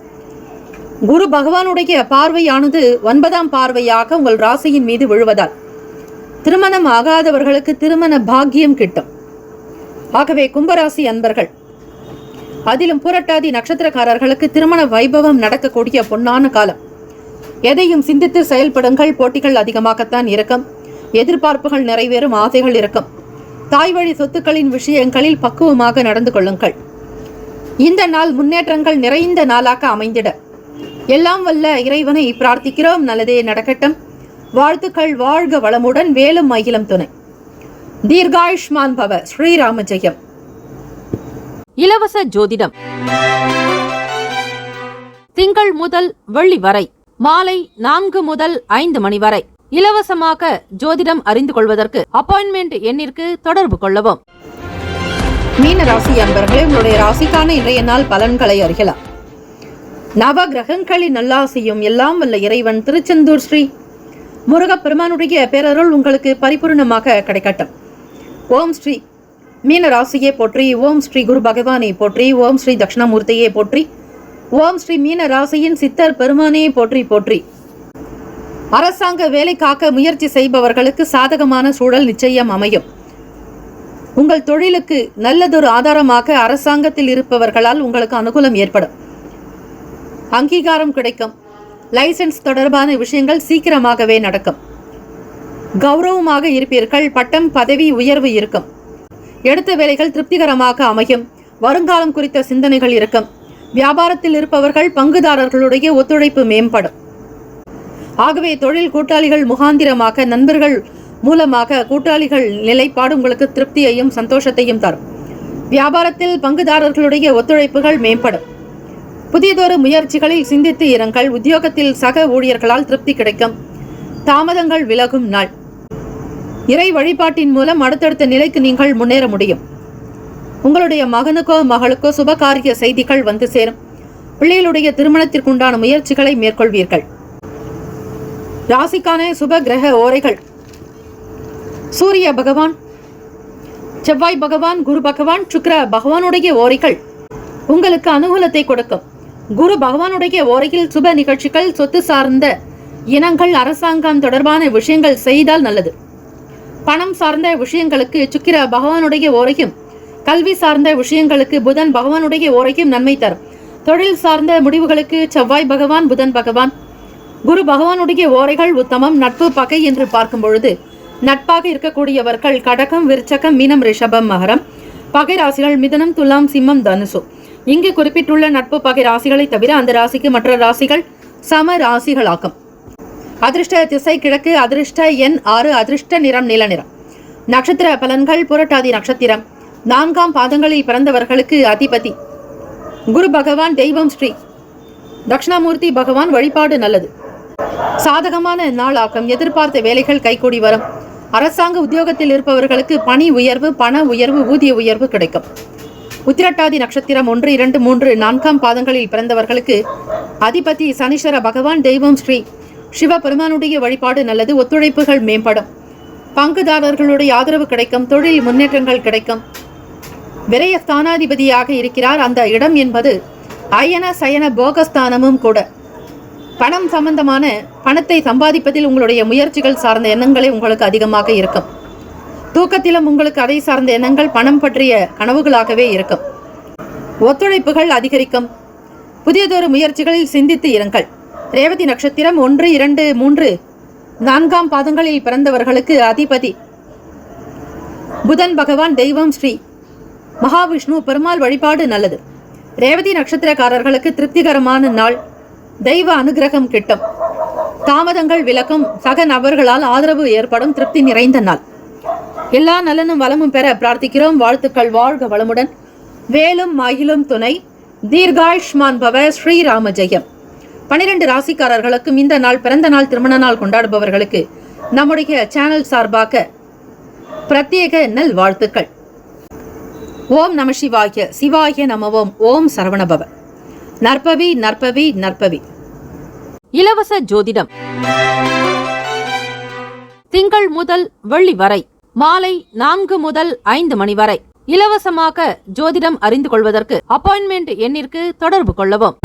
குரு பகவானுடைய பார்வையானது 9ஆம் பார்வையாக உங்கள் ராசியின் மீது விழுவதால் திருமணம் ஆகாதவர்களுக்கு திருமண பாக்கியம் கிட்டும். ஆகவே கும்பராசி அன்பர்கள், அதிலும் புரட்டாதி நட்சத்திரக்காரர்களுக்கு திருமண வைபவம் நடக்கக்கூடிய பொன்னான காலம். எதையும் சிந்தித்து செயல்படுங்கள். போட்டிகள் அதிகமாகத்தான் இருக்கும். எதிர்பார்ப்புகள் நிறைவேறும். ஆசைகள் இருக்கும். தாய் வழி சொத்துக்களின் விஷயங்களில் பக்குவமாக நடந்து கொள்ளுங்கள். இந்த நாள் முன்னேற்றங்கள் நிறைந்த நாளாக அமைந்திட எல்லாம் வல்ல இறைவனை பிரார்த்திக்கிறோம். நல்லதே நடக்கட்டும். வாழ்த்துக்கள். வாழ்க வளமுடன். வேலும் மகிழும் துணை. தீர்காயுஷ்மான் பவ. ஸ்ரீராம ஜெயம். இலவச ஜோதிடம் திங்கள் முதல் வெள்ளி வரை மாலை 4 முதல் 5 மணி வரை இலவசமாக ஜோதிடம் அறிந்து கொள்வதற்கு அப்பாயின்மெண்ட் எண்ணிற்கு தொடர்பு கொள்ளவும். மீன ராசி அன்பர்களே, உங்களுடைய ராசிக்கான இன்றைய நாள் பலன்களை அறியலாம். நவ கிரகங்களின் நல்லாசியும் எல்லாம் வல்ல இறைவன் திருச்செந்தூர் ஸ்ரீ முருகப்பெருமானுடைய பேரருள் உங்களுக்கு பரிபூர்ணமாக கிடைக்கட்டும். ஓம் ஸ்ரீ மீன ராசியே போற்றி. ஓம் ஸ்ரீ குரு பகவானே போற்றி. ஓம் ஸ்ரீ தட்சிணாமூர்த்தியே போற்றி. ஓம் ஸ்ரீ மீன ராசியின் சித்தர் பெருமானே போற்றி போற்றி. அரசாங்க வேலை காக்க முயற்சி செய்பவர்களுக்கு சாதகமான சூழல் நிச்சயம் அமையும். உங்கள் தொழிலுக்கு நல்லதொரு ஆதாரமாக அரசாங்கத்தில் இருப்பவர்களால் உங்களுக்கு அனுகூலம் ஏற்படும். அங்கீகாரம் கிடைக்கும். லைசன்ஸ் தொடர்பான விஷயங்கள் சீக்கிரமாகவே நடக்கும். கௌரவமாக இருப்பீர்கள். பட்டம் பதவி உயர்வு இருக்கும். எடுத்த வேலைகள் திருப்திகரமாக அமையும். வருங்காலம் குறித்த சிந்தனைகள் இருக்கும். வியாபாரத்தில் இருப்பவர்கள் பங்குதாரர்களுடைய ஒத்துழைப்பு மேம்படும். ஆகவே தொழில் கூட்டாளிகள் முகாந்திரமாக நண்பர்கள் மூலமாக கூட்டாளிகள் நிலைப்பாடு உங்களுக்கு திருப்தியையும் சந்தோஷத்தையும் தரும். வியாபாரத்தில் பங்குதாரர்களுடைய ஒத்துழைப்புகள் மேம்படும். புதியதொரு முயற்சிகளில் சிந்தித்து இருங்கள். உத்தியோகத்தில் சக ஊழியர்களால் திருப்தி கிடைக்கும். தாமதங்கள் விலகும் நாள். இறை வழிபாட்டின் மூலம் அடுத்தடுத்த நிலைக்கு நீங்கள் முன்னேற முடியும். உங்களுடைய மகனுக்கோ மகளுக்கோ சுபகாரிய செய்திகள் வந்து சேரும். பிள்ளைகளுடைய திருமணத்திற்குண்டான முயற்சிகளை மேற்கொள்வீர்கள். ராசிக்கான சுப கிரக ஓரைகள்: சூரிய பகவான், செவ்வாய் பகவான், குரு பகவான், சுக்கிர பகவானுடைய ஓரைகள் உங்களுக்கு அனுகூலத்தை கொடுக்கும். குரு பகவானுடைய ஓரையில் சுப நிகழ்ச்சிகள், சொத்து சார்ந்த இனங்கள், அரசாங்கம் தொடர்பான விஷயங்கள் செய்தால் நல்லது. பணம் சார்ந்த விஷயங்களுக்கு சுக்கிர பகவானுடைய ஓரையும், கல்வி சார்ந்த விஷயங்களுக்கு புதன் பகவானுடைய ஓரையும் நன்மை தரும். தொழில் சார்ந்த முடிவுகளுக்கு செவ்வாய் பகவான், புதன் பகவான், குரு பகவானுடைய ஓரைகள் உத்தமம். நட்பு பகை என்று பார்க்கும் பொழுது நட்பாக இருக்கக்கூடியவர்கள் கடகம், விருச்சகம், மீனம், ரிஷபம், மகரம். பகை ராசிகள் மிதுனம், துலாம், சிம்மம், தனுசு. இங்கு குறிப்பிட்டுள்ள நட்பு பகை ராசிகளை தவிர அந்த ராசிக்கு மற்ற ராசிகள் சம ராசிகளாகும். அதிர்ஷ்ட திசை கிழக்கு. அதிர்ஷ்ட எண் 6. அதிர்ஷ்ட நிறம் நீல நிறம். நட்சத்திர பலன்கள்: புரட்டாதி நட்சத்திரம் 4ஆம் பாதங்களில் பிறந்தவர்களுக்கு அதிபதி குரு பகவான். தெய்வம் ஸ்ரீ தட்சிணாமூர்த்தி பகவான். வழிபாடு நல்லது. சாதகமான நாளாகும். எதிர்பார்த்த வேலைகள் கைகூடி வரும். அரசாங்க உத்தியோகத்தில் இருப்பவர்களுக்கு பணி உயர்வு, பண உயர்வு, ஊதிய உயர்வு கிடைக்கும். உத்திரட்டாதி நட்சத்திரம் 1, 2, 3, 4ஆம் பாதங்களில் பிறந்தவர்களுக்கு அதிபதி சனீஸ்வர பகவான். தெய்வம் ஸ்ரீ சிவபெருமானுடைய வழிபாடு நல்லது. ஒத்துழைப்புகள் மேம்படும். பங்குதாரர்களுடைய ஆதரவு கிடைக்கும். தொழில் முன்னேற்றங்கள் கிடைக்கும். விரய ஸ்தானாதிபதியாக இருக்கிறார். அந்த இடம் என்பது அயன சயன போகஸ்தானமும் கூட. பணம் சம்பந்தமான பணத்தை சம்பாதிப்பதில் உங்களுடைய முயற்சிகள் சார்ந்த எண்ணங்களே உங்களுக்கு அதிகமாக இருக்கும். தூக்கத்திலும் உங்களுக்கு அதை சார்ந்த எண்ணங்கள் பணம் பற்றிய கனவுகளாகவே இருக்கும். ஒத்துழைப்புகள் அதிகரிக்கும். புதியதொரு முயற்சிகளில் சிந்தித்து இருங்கள். ரேவதி நட்சத்திரம் 1, 2, 3, 4ஆம் பாதங்களில் பிறந்தவர்களுக்கு அதிபதி புதன் பகவான். தெய்வம் ஸ்ரீ மகாவிஷ்ணு பெருமாள். வழிபாடு நல்லது. ரேவதி நட்சத்திரக்காரர்களுக்கு திருப்திகரமான நாள். தெய்வ அனுகிரகம் கிட்டும். தாமதங்கள் விலக்கும். சக நபர்களால் ஆதரவு ஏற்படும். திருப்தி நிறைந்த நாள். எல்லா நலனும் வளமும் பெற பிரார்த்திக்கிறோம். வாழ்த்துக்கள். வாழ்க வளமுடன். வேலும் மகிழும் துணை. தீர்காயுஷ்மான் பவ. ஸ்ரீராம ஜெயம். 12 ராசிக்காரர்களுக்கும் இந்த நாள் பிறந்த நாள், திருமண நாள் கொண்டாடுபவர்களுக்கு நம்முடைய சேனல் சார்பாக பிரத்யேக நல் வாழ்த்துக்கள். ஓம் நம சிவாய. சிவாய நமவோம். ஓம் சரவணபவ. நற்பவி நற்பவி நற்பவி. இலவச ஜோதிடம் திங்கள் முதல் வெள்ளி வரை மாலை 4 முதல் 5 மணி வரை இலவசமாக ஜோதிடம் அறிந்து கொள்வதற்கு அப்பாயின்மெண்ட் எண்ணிற்கு தொடர்பு கொள்ளவும்.